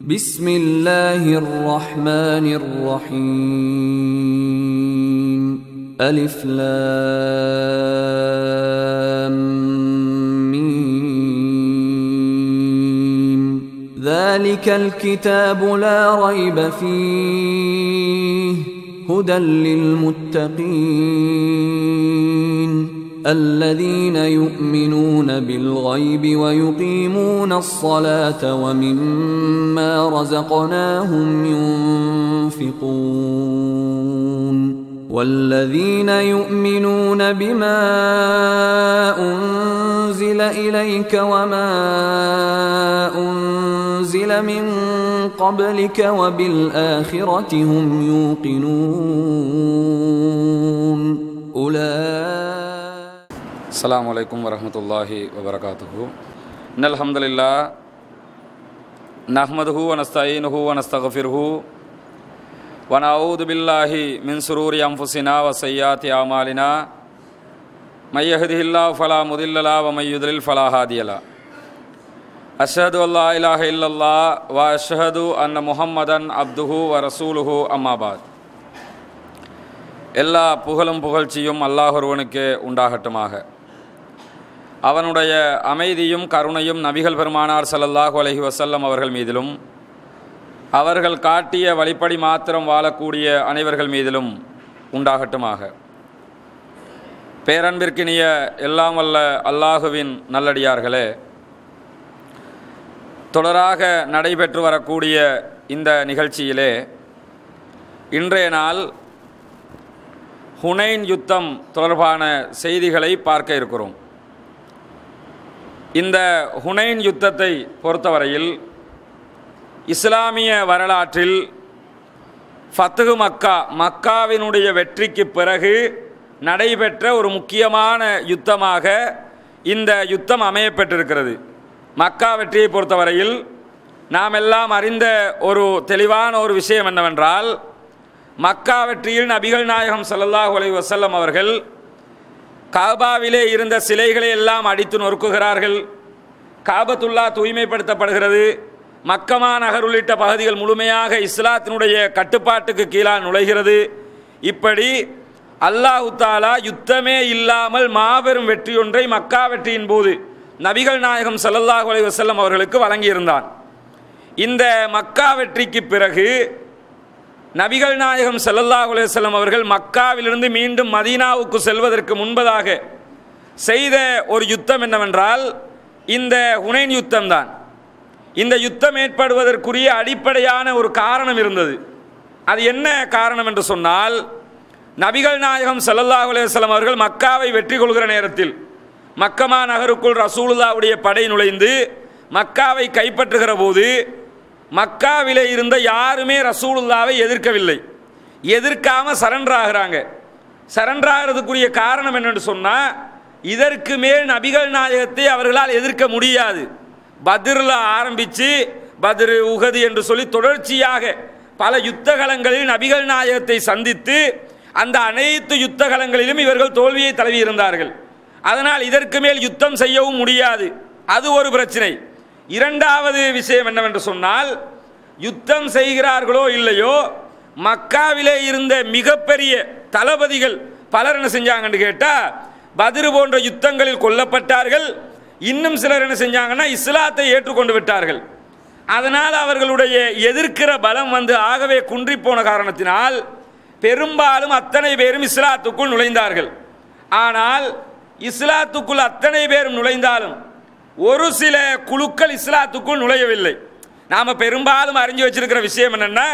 بسم الله الرحمن الرحيم ألف لام ميم ذلك الكتاب لا ريب فيه هدى للمتقين الذين يؤمنون بالغيب ويقيمون الصلاة ومما رزقناهم ينفقون والذين يؤمنون بما أنزل إليك وما أنزل من قبلك وبالآخرة هم يوقنون السلام عليكم ورحمة الله وبركاته. إن الحمد لله نحمده ونستعينه ونستغفره ونعوذ بالله من شرور أنفسنا وسيئات أعمالنا من يهده الله فلا مضل له ومن يضلل فلا هادي له أشهد أن لا إله إلا الله وأشهد أن محمدا عبده ورسوله أما بعد. எல்லா புகழும் புகழ்ச்சியும் அல்லாஹ் ஒருவனுக்கே உண்டாகட்டுமாக. அவனுடைய அமைதியும் கருணையும் நபிகள் பெருமானார் ஸல்லல்லாஹு அலைஹி வஸல்லம் அவர்கள் மீதிலும் அவர்கள் காட்டிய வழிப்படி மாத்திரம் வாழக்கூடிய அனைவர்கள் மீதிலும் உண்டாகட்டுமாக. பேரன்பிற்கினிய எல்லாம் வல்ல அல்லாஹுவின் நல்லடியார்களே, தொடராக நடைபெற்று வரக்கூடிய இந்த நிகழ்ச்சியிலே இன்றைய நாள் ஹுனைன் யுத்தம் தொடர்பான செய்திகளை பார்க்க இருக்கிறோம். இந்த ஹுனைன் யுத்தத்தை பொறுத்தவரையில் இஸ்லாமிய வரலாற்றில் ஃபத்ஹு மக்காவினுடைய வெற்றிக்கு பிறகு நடைபெற்ற ஒரு முக்கியமான யுத்தமாக இந்த யுத்தம் அமையப்பட்டிருக்கிறது. மக்கா வெற்றியை பொறுத்தவரையில் நாம் எல்லாம் அறிந்த ஒரு தெளிவான ஒரு விஷயம் என்னவென்றால், மக்கா வெற்றியில் நபிகள் நாயகம் ஸல்லல்லாஹு அலைஹி வஸல்லம் அவர்கள் காபாவிலே இருந்த சிலைகளை எல்லாம் அடித்து நொறுக்குகிறார்கள். காபத்துல்லா தூய்மைப்படுத்தப்படுகிறது. மக்கமா நகர் உள்ளிட்ட பகுதிகள் முழுமையாக இஸ்லாத்தினுடைய கட்டுப்பாட்டுக்கு கீழாக நுழைகிறது. இப்படி அல்லாஹ் தஆலா யுத்தமே இல்லாமல் மாபெரும் வெற்றியொன்றை மக்கா வெற்றியின் போது நபிகள் நாயகம் ஸல்லல்லாஹு அலைஹி வஸல்லம் அவர்களுக்கு வழங்கியிருந்தான். இந்த மக்கா வெற்றிக்கு பிறகு நபிகள் நாயகம் ஸல்லல்லாஹு அலைஹி வஸல்லம் அவர்கள் மக்காவிலிருந்து மீண்டும் மதீனாவுக்கு செல்வதற்கு முன்பதாக செய்த ஒரு யுத்தம் என்னவென்றால் இந்த ஹுனைன் யுத்தம் தான். இந்த யுத்தம் ஏற்படுவதற்குரிய அடிப்படையான ஒரு காரணம் இருந்தது. அது என்ன காரணம் என்று சொன்னால், நபிகள் நாயகம் ஸல்லல்லாஹு அலைஹி வஸல்லம் அவர்கள் மக்காவை வெற்றி கொள்கிற நேரத்தில் மக்கமா நகருக்குள் ரசூலுல்லாஹ்வுடைய படை நுழைந்து மக்காவை கைப்பற்றுகிற போது மக்காவிலே இருந்த யாருமே ரசூலுல்லாவை எதிர்க்கவில்லை. எதிர்க்காம சரண்டர் ஆகிறாங்க. சரண்டர் ஆகிறதுக்குரிய காரணம் என்னென்னு சொன்னால், இதற்கு மேல் நபிகள் நாயகத்தை அவர்களால் எதிர்க்க முடியாது. பத்ரில் ஆரம்பித்து பத்ரு உஹது என்று சொல்லி தொடர்ச்சியாக பல யுத்தகலங்களில் நபிகள் நாயகத்தை சந்தித்து அந்த அனைத்து யுத்தகலங்களிலும் இவர்கள் தோல்வியை தழுவி இருந்தார்கள். அதனால் இதற்கு மேல் யுத்தம் செய்யவும் முடியாது. அது ஒரு பிரச்சனை. இரண்டாவது விஷயம் என்னவென்று சொன்னால், யுத்தம் செய்கிறார்களோ இல்லையோ மக்காவிலே இருந்த மிகப்பெரிய தளபதிகள் பலர் என்ன செஞ்சாங்கன்னு கேட்டால் பத்ரு போன்ற யுத்தங்களில் கொல்லப்பட்டார்கள். இன்னும் சிலர் என்ன செஞ்சாங்கன்னா இஸ்லாத்தை ஏற்றுக்கொண்டு விட்டார்கள். அதனால் அவர்களுடைய எதிர்க்கிற பலம் ஆகவே குன்றி போன காரணத்தினால் பெரும்பாலும் அத்தனை பேரும் இஸ்லாத்துக்குள் நுழைந்தார்கள். ஆனால் இஸ்லாத்துக்குள் அத்தனை பேரும் நுழைந்தாலும் ஒரு சில குழுக்கள் இஸ்லாத்துக்குள் நுழையவில்லை. நாம் பெரும்பாலும் அறிஞ்சு வச்சிருக்கிற விஷயம் என்னென்னா,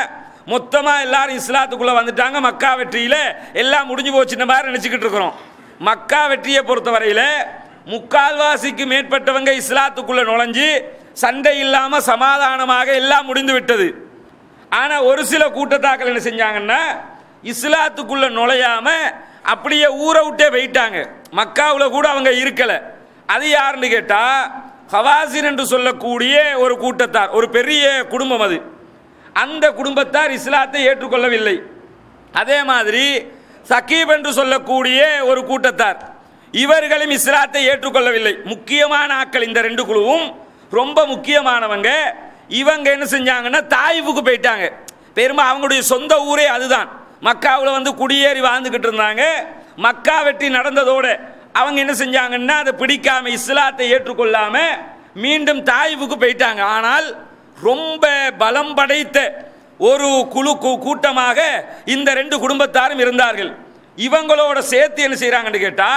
மொத்தமாக எல்லாரும் இஸ்லாத்துக்குள்ளே வந்துட்டாங்க, மக்கா வெற்றியில் எல்லாம் முடிஞ்சு போச்சுன்ற மாதிரி நினச்சிக்கிட்டு இருக்கிறோம். மக்கா வெற்றியை பொறுத்தவரையில் முக்கால்வாசிக்கு மேற்பட்டவங்க இஸ்லாத்துக்குள்ளே நுழைஞ்சு சண்டை இல்லாமல் சமாதானமாக எல்லாம் முடிந்து விட்டது. ஆனால் ஒரு சில கூட்டத்தாக்கள் என்ன செஞ்சாங்கன்னா இஸ்லாத்துக்குள்ளே நுழையாமல் அப்படியே ஊரை விட்டே போயிட்டாங்க. மக்காவில் கூட அவங்க இருக்கலை. அது யாருன்னு கேட்டால் ஹவாசின் என்று சொல்லக்கூடிய ஒரு கூட்டத்தார், ஒரு பெரிய குடும்பம். அது அந்த குடும்பத்தார் இஸ்லாத்தை ஏற்றுக்கொள்ளவில்லை. அதே மாதிரி சகீப் என்று சொல்லக்கூடிய ஒரு கூட்டத்தார், இவர்களும் இஸ்லாத்தை ஏற்றுக்கொள்ளவில்லை. முக்கியமான ஆட்கள் இந்த ரெண்டு குழுவும் ரொம்ப முக்கியமானவங்க. இவங்க என்ன செஞ்சாங்கன்னா தாயிஃபுக்கு போயிட்டாங்க. பெரும்பாலும் அவங்களுடைய சொந்த ஊரே அதுதான். மக்காவில் வந்து குடியேறி வாழ்ந்துக்கிட்டு இருந்தாங்க. மக்கா வெற்றி நடந்ததோடு அவங்க என்ன செஞ்சாங்கன்னா அதை பிடிக்காம இஸ்லாத்தை ஏற்றுக்கொள்ளாம மீண்டும் தாயிஃபுக்கு போயிட்டாங்க. ஆனால் ரொம்ப பலம் படைத்த ஒரு குழு கூட்டமாக இந்த ரெண்டு குடும்பத்தாரும் இருந்தார்கள். இவங்களோட சேர்த்து என்ன செய்யறாங்கன்னு கேட்டா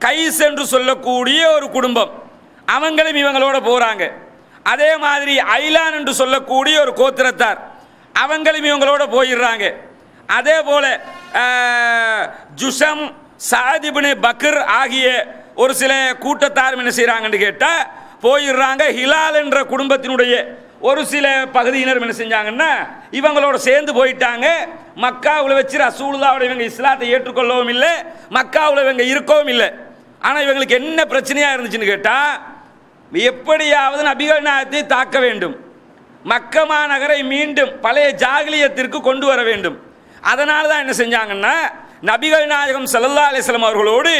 கைஸ் என்று சொல்லக்கூடிய ஒரு குடும்பம், அவங்களும் இவங்களோட போறாங்க. அதே மாதிரி ஐலான் என்று சொல்லக்கூடிய ஒரு கோத்திரத்தார், அவங்களும் இவங்களோட போயிடுறாங்க. அதே போல ஜுஷம், சாத் இப்னு பக்ர் ஆகிய ஒரு சில கூட்டத்தாரும் என்ன செய்யறாங்கன்னு கேட்டா போயிடுறாங்க. ஹிலால் என்ற குடும்பத்தினுடைய ஒரு சில பகுதியினர் என்ன செஞ்சாங்கன்னா இவங்களோட சேர்ந்து போயிட்டாங்க. மக்காவில் வச்சு ரசூலுல்லாஹ்வோட இவங்க இஸ்லாத்தை ஏற்றுக்கொள்ளவும் இல்லை, மக்காவில் இவங்க இருக்கவும் இல்லை. ஆனால் இவங்களுக்கு என்ன பிரச்சனையா இருந்துச்சுன்னு கேட்டா எப்படியாவது நபிகள் நாயகத்தை தாக்க வேண்டும், மக்கமா நகரை மீண்டும் பழைய ஜாகிலியத்திற்கு கொண்டு வர வேண்டும். அதனால தான் என்ன செஞ்சாங்கன்னா நபிகள் நாயகம் ஸல்லல்லாஹு அலைஹி வஸல்லம் அவர்களோடு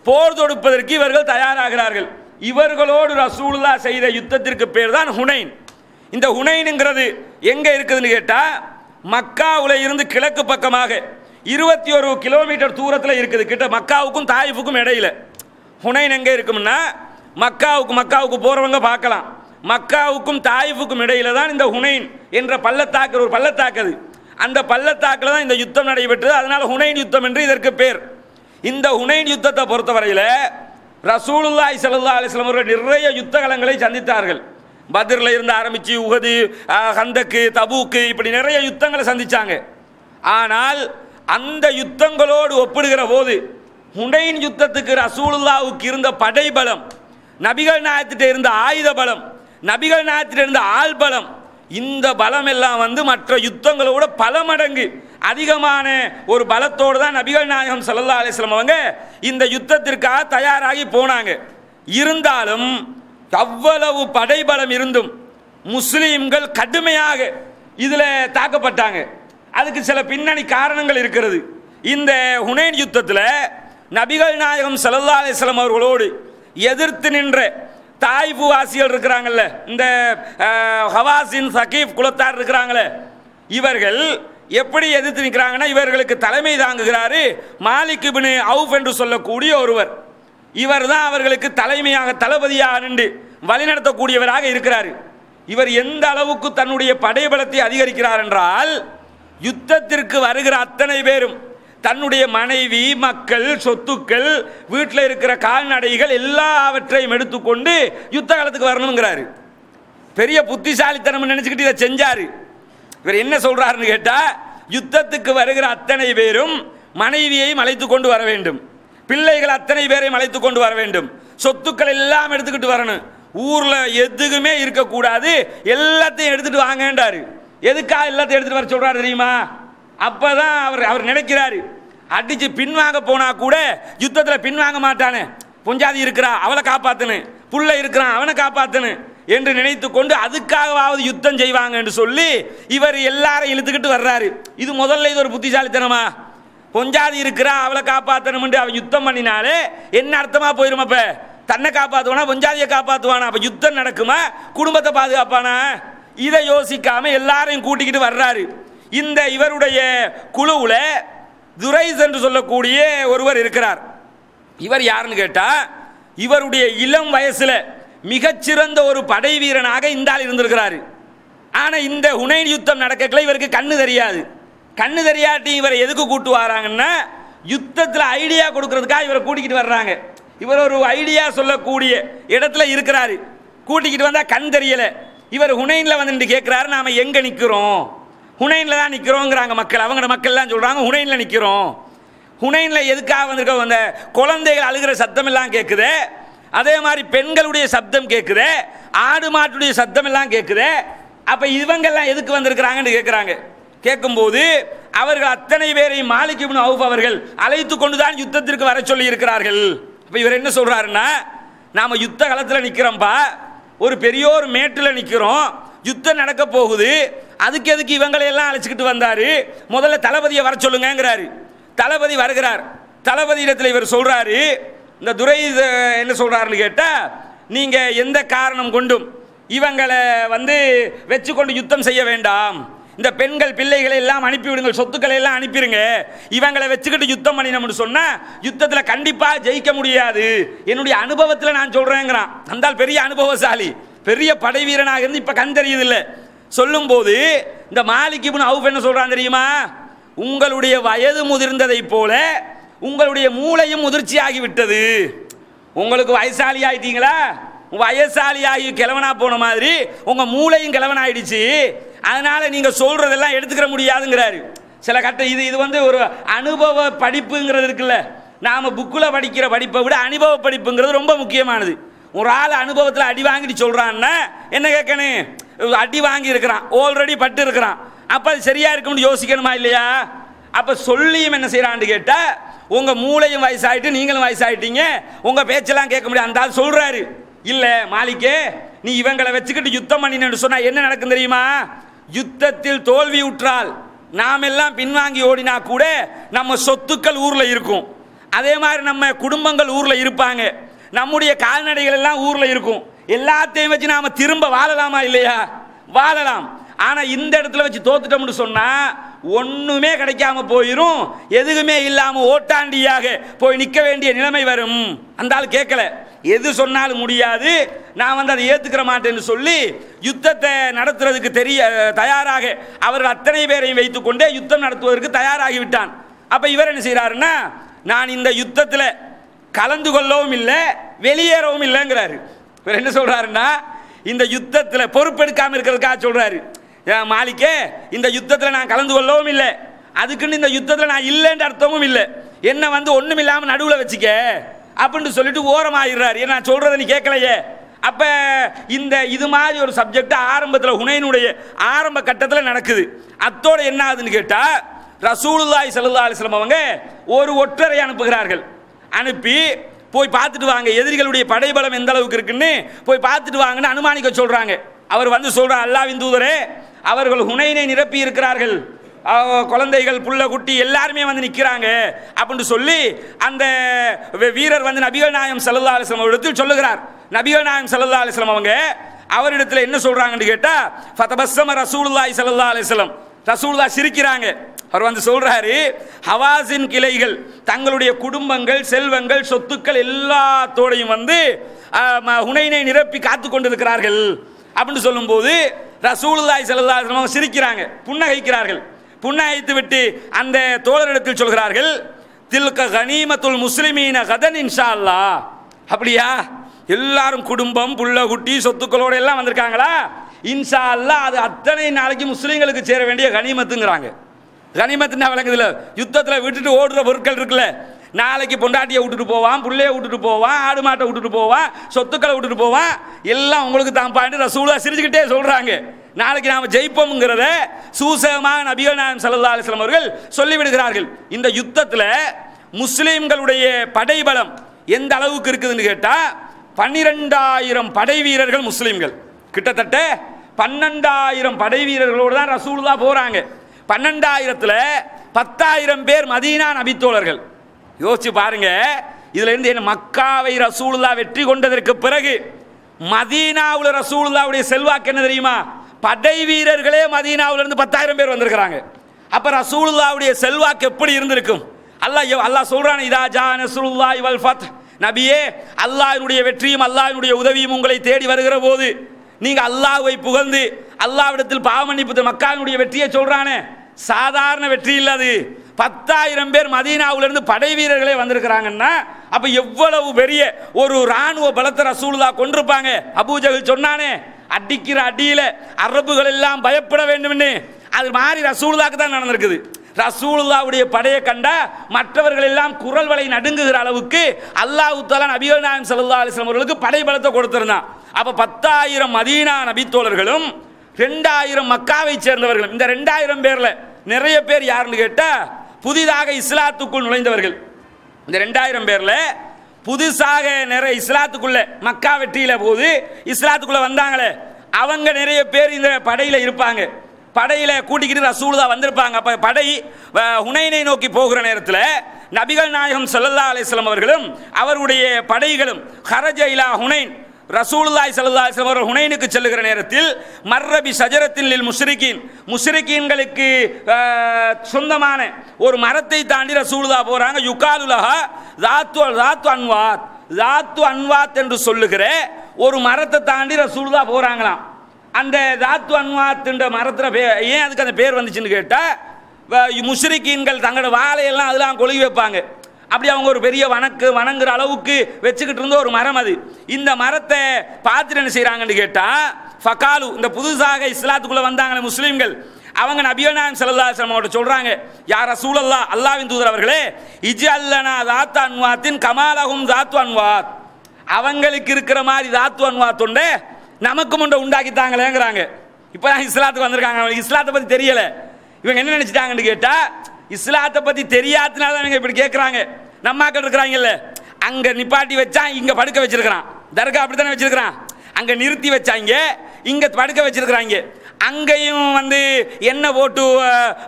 போர் தொடுப்பதற்கு இவர்கள் தயாராகிறார்கள். இவர்களோடு ரசூலுல்லாஹ் செய்த யுத்தத்திற்கு பேர் தான் ஹுனைன். இந்த ஹுனைனுங்கிறது எங்க இருக்குதுன்னு கேட்டா மக்காவுல இருந்து கிழக்கு பக்கமாக 21 கிலோமீட்டர் தூரத்தில் இருக்குது. கிட்ட மக்காவுக்கும் தாயிஃபுக்கும் இடையில ஹுனைன் எங்க இருக்கும்னா மக்காவுக்கு போறவங்க பார்க்கலாம். மக்காவுக்கும் தாயிஃபுக்கும் இடையில தான் இந்த ஹுனைன் என்ற பள்ளத்தாக்கு, ஒரு பள்ளத்தாக்கு. அந்த பள்ளத்தாக்கில் தான் இந்த யுத்தம் நடைபெற்றது. அதனால ஹுனைன் யுத்தம் என்று இதற்கு பேர். இந்த ஹுனைன் யுத்தத்தை பொறுத்தவரையில் ரசூலுல்லாஹி ஸல்லல்லாஹு அலைஹி வஸல்லம் அவர்கள் நிறைய யுத்தகலங்களை சந்தித்தார்கள். பத்ரில் இருந்து ஆரம்பித்து உஹது, ஹந்தக்கு, தபூக்கு, இப்படி நிறைய யுத்தங்களை சந்திச்சாங்க. ஆனால் அந்த யுத்தங்களோடு ஒப்பிடுகிற போது ஹுனைன் யுத்தத்துக்கு ரசூலுல்லாஹ்வுக்கு இருந்த படைபலம், நபிகள் நாயகத்திட்ட இருந்த ஆயுத பலம், நபிகள் நாயகத்திட்ட இருந்த ஆள் பலம், இந்த பலம் எல்லாம் வந்து மற்ற யுத்தங்களோட பல மடங்கு அதிகமான ஒரு பலத்தோடு தான் நபிகள் நாயகம் ஸல்லல்லாஹு அலைஹி வஸல்லம் அவங்க இந்த யுத்தத்திற்காக தயாராகி போனாங்க. இருந்தாலும் அவ்வளவு படைபலம் இருந்தும் முஸ்லீம்கள் கடுமையாக இதில் தாக்கப்பட்டாங்க. அதுக்கு சில பின்னணி காரணங்கள் இருக்கிறது. இந்த ஹுனைன் யுத்தத்தில் நபிகள் நாயகம் ஸல்லல்லாஹு அலைஹி வஸல்லம் அவர்களோடு எதிர்த்து நின்ற தாயிஃப் வாசிகள் இருக்கிறாங்கல்ல, இந்த ஹவாசின் சகீஃப் குலத்தார் இருக்கிறாங்களே, இவர்கள் எப்படி எதிர்த்து நிற்கிறாங்கன்னா இவர்களுக்கு தலைமை தாங்குகிறாரு மாலிக் இப்னு அவுஃப் என்று சொல்லக்கூடிய ஒருவர். இவர் தான் அவர்களுக்கு தலைமையாக தளபதியாக நின்று வழிநடத்தக்கூடியவராக இருக்கிறார். இவர் எந்த அளவுக்கு தன்னுடைய படைபலத்தை அதிகரிக்கிறார் என்றால் யுத்தத்திற்கு வருகிற அத்தனை பேரும் தன்னுடைய மனைவி, மக்கள், சொத்துக்கள், வீட்டில் இருக்கிற கால்நடைகள் எல்லாவற்றையும் எடுத்துக்கொண்டு யுத்த காலத்துக்கு வரணுங்கிறாரு. பெரிய புத்திசாலித்தனம் நினைச்சுக்கிட்டு இதை செஞ்சாரு. இவர் என்ன சொல்றாருன்னு கேட்டா யுத்தத்துக்கு வருகிற அத்தனை பேரும் மனைவியையும் அழைத்து கொண்டு வர வேண்டும், பிள்ளைகள் அத்தனை பேரையும் அழைத்து கொண்டு வர வேண்டும், சொத்துக்கள் எல்லாம் எடுத்துக்கிட்டு வரணும், ஊர்ல எதுக்குமே இருக்கக்கூடாது, எல்லாத்தையும் எடுத்துட்டு வாங்கன்றாரு. எதுக்காக எல்லாத்தையும் எடுத்துட்டு வர சொல்றாரு தெரியுமா? அப்பதான் அவர் நினைக்கிறாரு அடிச்சு பின்வாங்க போனா கூட யுத்தத்தில் பின்வாங்க மாட்டானே, பொஞ்சாதி இருக்கிறா அவளை காப்பாத்தனு, புள்ள இருக்கிறான் அவனை காப்பாத்தனு என்று நினைத்து கொண்டு அதுக்காகவாவது யுத்தம் செய்வாங்க என்று சொல்லி இவர் எல்லாரையும் இழுத்துக்கிட்டு வர்றாரு. இது முதல்ல இது ஒரு புத்திசாலித்தனமா? பொஞ்சாதி இருக்கிறா அவளை காப்பாற்றணும் அவன் யுத்தம் பண்ணினாலே என்ன அர்த்தமா போயிரும்? அப்ப தன்னை காப்பாற்றுவானா பொஞ்சாதியை காப்பாற்றுவானா? அப்ப யுத்தம் நடக்குமா குடும்பத்தை பாதுகாப்பானா? இதை யோசிக்காம எல்லாரையும் கூட்டிக்கிட்டு வர்றாரு. இந்த இவருடைய குழுவுல துரைஸ் என்று சொல்லக்கூடிய ஒருவர் இருக்கிறார். இவர் யாருன்னு கேட்டா இவருடைய இளம் வயசுல மிகச்சிறந்த ஒரு படை வீரனாக இந்த ஆள் இருந்திருக்கிறாரு. ஆனா இந்த ஹுனைன் யுத்தம் நடக்கல இவருக்கு கண்ணு தெரியாது. கண்ணு தெரியாட்டி இவரை எதுக்கு கூட்டு வராங்கன்னா யுத்தத்தில் ஐடியா கொடுக்கறதுக்காக இவரை கூட்டிக்கிட்டு வர்றாங்க. இவர் ஒரு ஐடியா சொல்லக்கூடிய இடத்துல இருக்கிறாரு. கூட்டிக்கிட்டு வந்தா கண் தெரியல. இவர் ஹுனைன்ல வந்து கேட்கிறாரு, நாம எங்க நிக்கிறோம்? ஹுனைன்ல தான் நிக்கிறோங்கிறாங்க மக்கள். அவங்களோட மக்கள் தான் சொல்றாங்க ஹுனைன்ல நிக்கிறோம். ஹுனைன்ல எதுக்காக வந்திருக்கோம்? அந்த குழந்தைகள் அழுகிற சத்தம் எல்லாம் கேட்குது, அதே மாதிரி பெண்களுடைய சப்தம் கேட்குது, ஆடு மாட்டுடைய சத்தம் எல்லாம் கேட்குது. அப்ப இவங்கெல்லாம் எதுக்கு வந்திருக்கிறாங்கன்னு கேட்குறாங்க. கேட்கும்போது அவர்கள் அத்தனை பேரையும் மாலிக் இப்னு அவுஃப் அவர்கள் அழைத்து கொண்டுதான் யுத்தத்திற்கு வர சொல்லி இருக்கிறார்கள். இப்போ இவர் என்ன சொல்றாருன்னா, நாம யுத்த களத்தில் நிற்கிறோம்ப்பா, ஒரு பெரியோர் மேட்டில் நிற்கிறோம், யுத்தம் நடக்க போகுது, அதுக்கு எதுக்கு இவங்களை எல்லாம் அழைச்சிக்கிட்டு வந்தாரு? முதல்ல தளபதியை வர சொல்லுங்கிறாரு. தளபதி வருகிறார். தளபதி இடத்துல இவர் சொல்றாரு, இந்த துரை என்ன சொல்றாருன்னு கேட்டா, நீங்க எந்த காரணம் கொண்டும் இவங்களை வச்சுக்கொண்டு யுத்தம் செய்ய வேண்டாம், இந்த பெண்கள் பிள்ளைகளை எல்லாம் அனுப்பிவிடுங்கள், சொத்துக்களை எல்லாம் அனுப்பிடுங்க, இவங்களை வச்சுக்கிட்டு யுத்தம் பண்ணினோம்னு சொன்னா யுத்தத்தில் கண்டிப்பா ஜெயிக்க முடியாது, என்னுடைய அனுபவத்தில் நான் சொல்றேங்கிறான். அந்த பெரிய அனுபவசாலி, பெரிய படை வீரனாக இருந்து இப்ப கண் தெரியுது இல்லை. சொல்லும் போது இந்த மாலிக் இப்னு அவுஃப் என்ன சொல்றான் தெரியுமா? உங்களுடைய வயது முதிர்ந்ததை போல உங்களுடைய மூளையும் முதிர்ச்சியாகி விட்டது. உங்களுக்கு வயசாளி ஆயிட்டீங்களா, வயசாலியாகி கிழவனா போன மாதிரி உங்க மூளையும் கிழவனாயிடுச்சு, அதனால நீங்க சொல்றதெல்லாம் எடுத்துக்கிற முடியாதுங்கிறாரு. சில கட்ட இது ஒரு அனுபவ படிப்புங்கிறது இருக்குல்ல, நாம புக்கில் படிக்கிற படிப்பை விட அனுபவ படிப்புங்கிறது ரொம்ப முக்கியமானது. ஒரு ஆள் அனுபவத்தில் அடி வாங்கிட்டு சொல்றான்னா என்ன கேட்கணும்? அடி வாங்கி இருக்கிறான், ஆல்ரெடி பட்டு இருக்கிறான், அப்ப அது சரியா இருக்கும்னு யோசிக்கணுமா இல்லையா? அப்ப சொல்லியும் என்ன செய்யறான்னு கேட்டா, உங்க மூளையும் வயசாயிட்டு நீங்களும் வயசாயிட்டீங்க, உங்க பேச்செல்லாம் கேட்க முடியாது. அந்த ஆள் சொல்றாரு, இல்ல மாலிக்கே, நீ இவங்களை வச்சுக்கிட்டு யுத்தம் பண்ணினு சொன்னா என்ன நடக்கும் தெரியுமா? யுத்தத்தில் தோல்வி உற்றால் நாம் எல்லாம் பின்வாங்கி ஓடினா கூட நம்ம சொத்துக்கள் ஊர்ல இருக்கும், அதே மாதிரி நம்ம குடும்பங்கள் ஊர்ல இருப்பாங்க, நம்முடைய கால்நடைகள் எல்லாம் ஊர்ல இருக்கும், எல்லாத்தையும் வச்சு நாம திரும்ப வாழலாமா இல்லையா? வாழலாம். ஆனா இந்த இடத்துல வச்சு தோத்துட்டோம்னு சொன்னா ஒண்ணுமே கிடைக்காம போயிரும், எதுவுமே இல்லாம ஓட்டாண்டியாக போய் நிக்க வேண்டிய நிலைமை வரும். அந்த ஆள் கேட்கல, எது சொன்னாலும் முடியாது, நான் அதை ஏத்துக்கிற மாட்டேன்னு சொல்லி யுத்தத்தை நடத்துறதுக்கு தயாராக அவர்கள் அத்தனை பேரையும் வைத்துக் கொண்டே யுத்தம் நடத்துவதற்கு தயாராகி விட்டான். அப்ப இவர் என்ன செய்யறாருன்னா, நான் இந்த யுத்தத்தில் கலந்து கொள்ளவும் இல்லை வெளியேறவும் இல்லைங்கிறாரு. இவர் என்ன சொல்றாருன்னா, இந்த யுத்தத்தில் பொறுப்பெடுக்காம இருக்கிறதுக்காக சொல்றாரு. மாலிக்கே, இந்த யுத்தத்தில் நான் கலந்து கொள்ளவும் இல்லை, அதுக்குன்னு இந்த யுத்தத்தில் நான் இல்லைன்ற அர்த்தமும் இல்லை, என்ன ஒண்ணும் இல்லாம நடுவில் வச்சுக்க அப்படின்னு சொல்லிட்டு ஓரமாயிடுறாரு. நான் சொல்றதை நீ கேட்கலையே. அப்ப இது மாதிரி ஒரு சப்ஜெக்ட் ஆரம்பத்தில் ஹுனைனுடைய ஆரம்ப கட்டத்தில் நடக்குது. அத்தோட என்ன ஆகுதுன்னு கேட்டா, ரசூலுல்லாஹி ஸல்லல்லாஹு அலைஹி வஸல்லம் அவங்க ஒரு ஒற்றரை அனுப்புகிறார்கள். அனுப்பி போய் பார்த்துட்டு வாங்க, எதிரிகளுடைய படைபலம் எந்த அளவுக்கு இருக்குன்னு போய் பார்த்துட்டு வாங்கன்னு அனுமானிக்க சொல்றாங்க. அவர் சொல்றார், அல்லாஹ்வின் தூதரே, அவர்கள் ஹுனைனை நிரப்பி இருக்கிறார்கள், குழந்தைகள் புள்ள குட்டி எல்லாருமே நிற்கிறாங்க அப்படின்னு சொல்லி அந்த வீரர் நபிகள் நாயகம் ஸல்லல்லாஹு அலைஹி வஸல்லம் இடத்தில் சொல்லுகிறார். நபிகள் நாயகம் ஸல்லல்லாஹு அலைஹி வஸல்லம் அவங்க அவரிடத்தில் என்ன சொல்றாங்கன்னு கேட்டா, ஃபதபஸ்ஸம ரசூலுல்லாஹி ஸல்லல்லாஹு அலைஹி வஸல்லம், ரசூலுல்லாஹ் சிரிக்கிறாங்க. அவர் சொல்றாரு, ஹவாஸின் கிளைகள் தங்களுடைய குடும்பங்கள் செல்வங்கள் சொத்துக்கள் எல்லாத்தோடையும் ஹுனைனை நிரப்பி காத்து கொண்டிருக்கிறார்கள் அப்படின்னு சொல்லும் போது ரசூலுல்லாஹி ஸல்லல்லாஹு அலைஹி வஸல்லம் சிரிக்கிறாங்க, புன்னகைக்கிறார்கள். புன்னகைத்து விட்டு அந்த தோழரிடத்தில் சொல்கிறார்கள், தில்க கனீமத்துல் முஸ்லிமீன கதன் இன்ஷா அல்லாஹ். அப்படியா, எல்லாரும் குடும்பம் புள்ள குட்டி சொத்துக்களோட எல்லாம் வந்திருக்காங்களா? இன்ஷா அல்லாஹ் அது அத்தனை நாளைக்கு முஸ்லீம்களுக்கு சேர வேண்டிய கனிமத்துங்கிறாங்க. கனிமத்துன்னா விளங்குதுல, யுத்தத்தில் விட்டுட்டு ஓடுற பொருட்கள் இருக்குல்ல, நாளைக்கு பொண்டாட்டியை விட்டுட்டு போவான், புள்ளைய விட்டுட்டு போவான், ஆடு மாட்டை விட்டுட்டு போவான், சொத்துக்களை விட்டுட்டு போவான், எல்லாம் உங்களுக்கு தான் பாண்டு ரசூலுல்லாஹ் சிரிச்சுக்கிட்டே சொல்றாங்க. நாளைக்கு நாம ஜெயிப்போம்ங்கிறத சூசகமாக நபிகள் நாயகம் ஸல்லல்லாஹு அலைஹி வஸல்லம் அவர்கள் சொல்லிவிடுகிறார்கள். இந்த யுத்தத்தில் முஸ்லீம்களுடைய படைபலம் எந்த அளவுக்கு இருக்குதுன்னு கேட்டா, 12,000 படை வீரர்கள் முஸ்லீம்கள், கிட்டத்தட்ட 12,000 படை வீரர்களோடு தான் ரசூலுல்லாஹ் போறாங்க. 12,000ல் 10,000 பேர் மதீனா நபித்தோழர்கள். யோசிச்சு பாருங்க, இதுல இருந்து என்ன, மக்காவை ரசூலுல்லாஹ் வெற்றி கொண்டதற்கு பிறகு மதீனாவுல ரசூலுல்லாஹ்வுடைய செல்வாக்கு என்ன தெரியுமா? படை வீரர்களே மதீனாவுல இருந்து 10,000 பேர் வந்திருக்கிறாங்க. அப்ப ரசூலுல்லாஹ்வுடைய செல்வாக்கு எப்படி இருந்திருக்கும்? அல்லாஹ் சொல்றானே, இதா ஜா நஸ்ருல்லாஹி வல் ஃபத், நபியே, அல்லாஹ்வுடைய வெற்றியும் அல்லாஹ்வுடைய உதவியும் உங்களை தேடி வருகிற போது நீங்க அல்லாஹ்வை புகழ்ந்து அல்லாஹ்விடத்தில் பாவமன்னிப்பு, மக்காவினுடைய வெற்றியை சொல்றானே, சாதாரண வெற்றி இல்லாது 10,000 பேர் மதீனாவிலிருந்து படை வீரர்களே வந்திருக்கிறாங்கன்னா அப்ப எவ்வளவு பெரிய ஒரு ராணுவ பலத்தை ரசூலுல்லாஹ் கொண்டிருப்பாங்க. அபூஜஹல் சொன்னானே, அடிக்கிற அடியில அரபுகள் எல்லாம் பயப்பட வேண்டும்னு, அது மாதிரி ரசூலுல்லாஹ்க்கு தான் நடந்திருக்குது. ரசூலுல்லாஹ்வுடைய படையை கண்டா மற்றவர்கள் எல்லாம் குரல் வலை நடுங்குகிற அளவுக்கு அல்லாஹ் தஆலா நபிகள் நாயகம் ஸல்லல்லாஹு அலைஹி வஸல்லம் அவர்களுக்கு படை பலத்தை கொடுத்திருந்தான். அப்ப 10,000 மதீனா நபித்தோழர்களும் 2,000 மக்காவை சேர்ந்தவர்களும். இந்த 2,000 பேர்ல நிறைய பேர் யாருன்னு கேட்டா புதிதாக இஸ்லாத்துக்குள் நுழைந்தவர்கள். இந்த 2,000 பேர்ல புதுசாக நிறைய இஸ்லாத்துக்குள்ள மக்கா வெற்றியில போது இஸ்லாத்துக்குள்ள வந்தாங்களே, அவங்க நிறைய பேர் இந்த படையில இருப்பாங்க. படையில கூட்டிக்கிட்டு ரசூலுல்லாஹ் வந்திருப்பாங்க. அப்ப படை ஹுனைனை நோக்கி போகிற நேரத்தில் நபிகள் நாயகம் ஸல்லல்லாஹு அலைஹி வஸல்லம் அவர்களும் அவருடைய படைகளும் ஹரஜ இலா ஹுனைன், ரசூலுல்லாஹி ஸல்லல்லாஹு அலைஹி வஸல்லம் ஹுனைனுக்கு செல்லுகிற நேரத்தில் மர்ரபி ஷஜரத்தின் லில் முஷ்ரிகீன்களுக்கு சொந்தமான ஒரு மரத்தை தாண்டி ரசூலுல்லாஹ் போறாங்க. யுகாலுலஹா தாத்து அன்வாத் என்று சொல்லுகிற ஒரு மரத்தை தாண்டி ரசூலுல்லாஹ் போறாங்களாம். அந்த தாத்து அன்வாத் என்ற மரத்துல ஏன் அதுக்கு அந்த பேர் வந்துச்சுன்னு கேட்டா, முஷ்ரிகீன்கள் தங்களோட வாழையெல்லாம் அதெல்லாம் கொழுகி வைப்பாங்க. அப்படி அவங்க ஒரு பெரிய வணங்குற அளவுக்கு வச்சுக்கிட்டு இருந்த ஒரு மரம் அது. இந்த மரத்தை பார்த்துட்டு என்ன செய்யறாங்கன்னு கேட்டா, ஃபகாலு, இந்த புதுசாக இஸ்லாத்துக்குள்ள வந்தாங்க முஸ்லீம்கள், அவங்க நபிகள் நாயகம் ஸல்லல்லாஹு அலைஹி வஸல்லம் சொல்றாங்க, யா ரசூலல்லாஹ், அல்லாஹ்வின் தூதர் அவர்களே, இஜ்அல்லனா தாத்து அன்வாத்தின் கமாலஹும் தாத்து அன்வாத், அவங்களுக்கு இருக்கிற மாதிரி தாத்து அன்வாத் உண்டு நமக்கு முன்ன உண்டாக்கித்தாங்களேங்கிறாங்க. இப்பதான் இஸ்லாத்துக்கு வந்திருக்காங்க, அவங்களுக்கு இஸ்லாத்தை பத்தி தெரியல. இவங்க என்ன நினைச்சிட்டாங்கன்னு கேட்டா, இஸ்லாத்தை பத்தி தெரியாதனால இவங்க இப்படி கேட்கறாங்க. நம்மாக்கள் இருக்கிறாங்கல்ல, அங்க நிப்பாட்டி வச்சா இங்க படுக்க வச்சிருக்கிறான், தர்கா அப்படித்தானே வச்சிருக்கிறான், அங்க நிறுத்தி வச்சாங்க, இங்க படுக்க வச்சிருக்கிறாங்க. அங்கேயும் வந்து என்ன போட்டு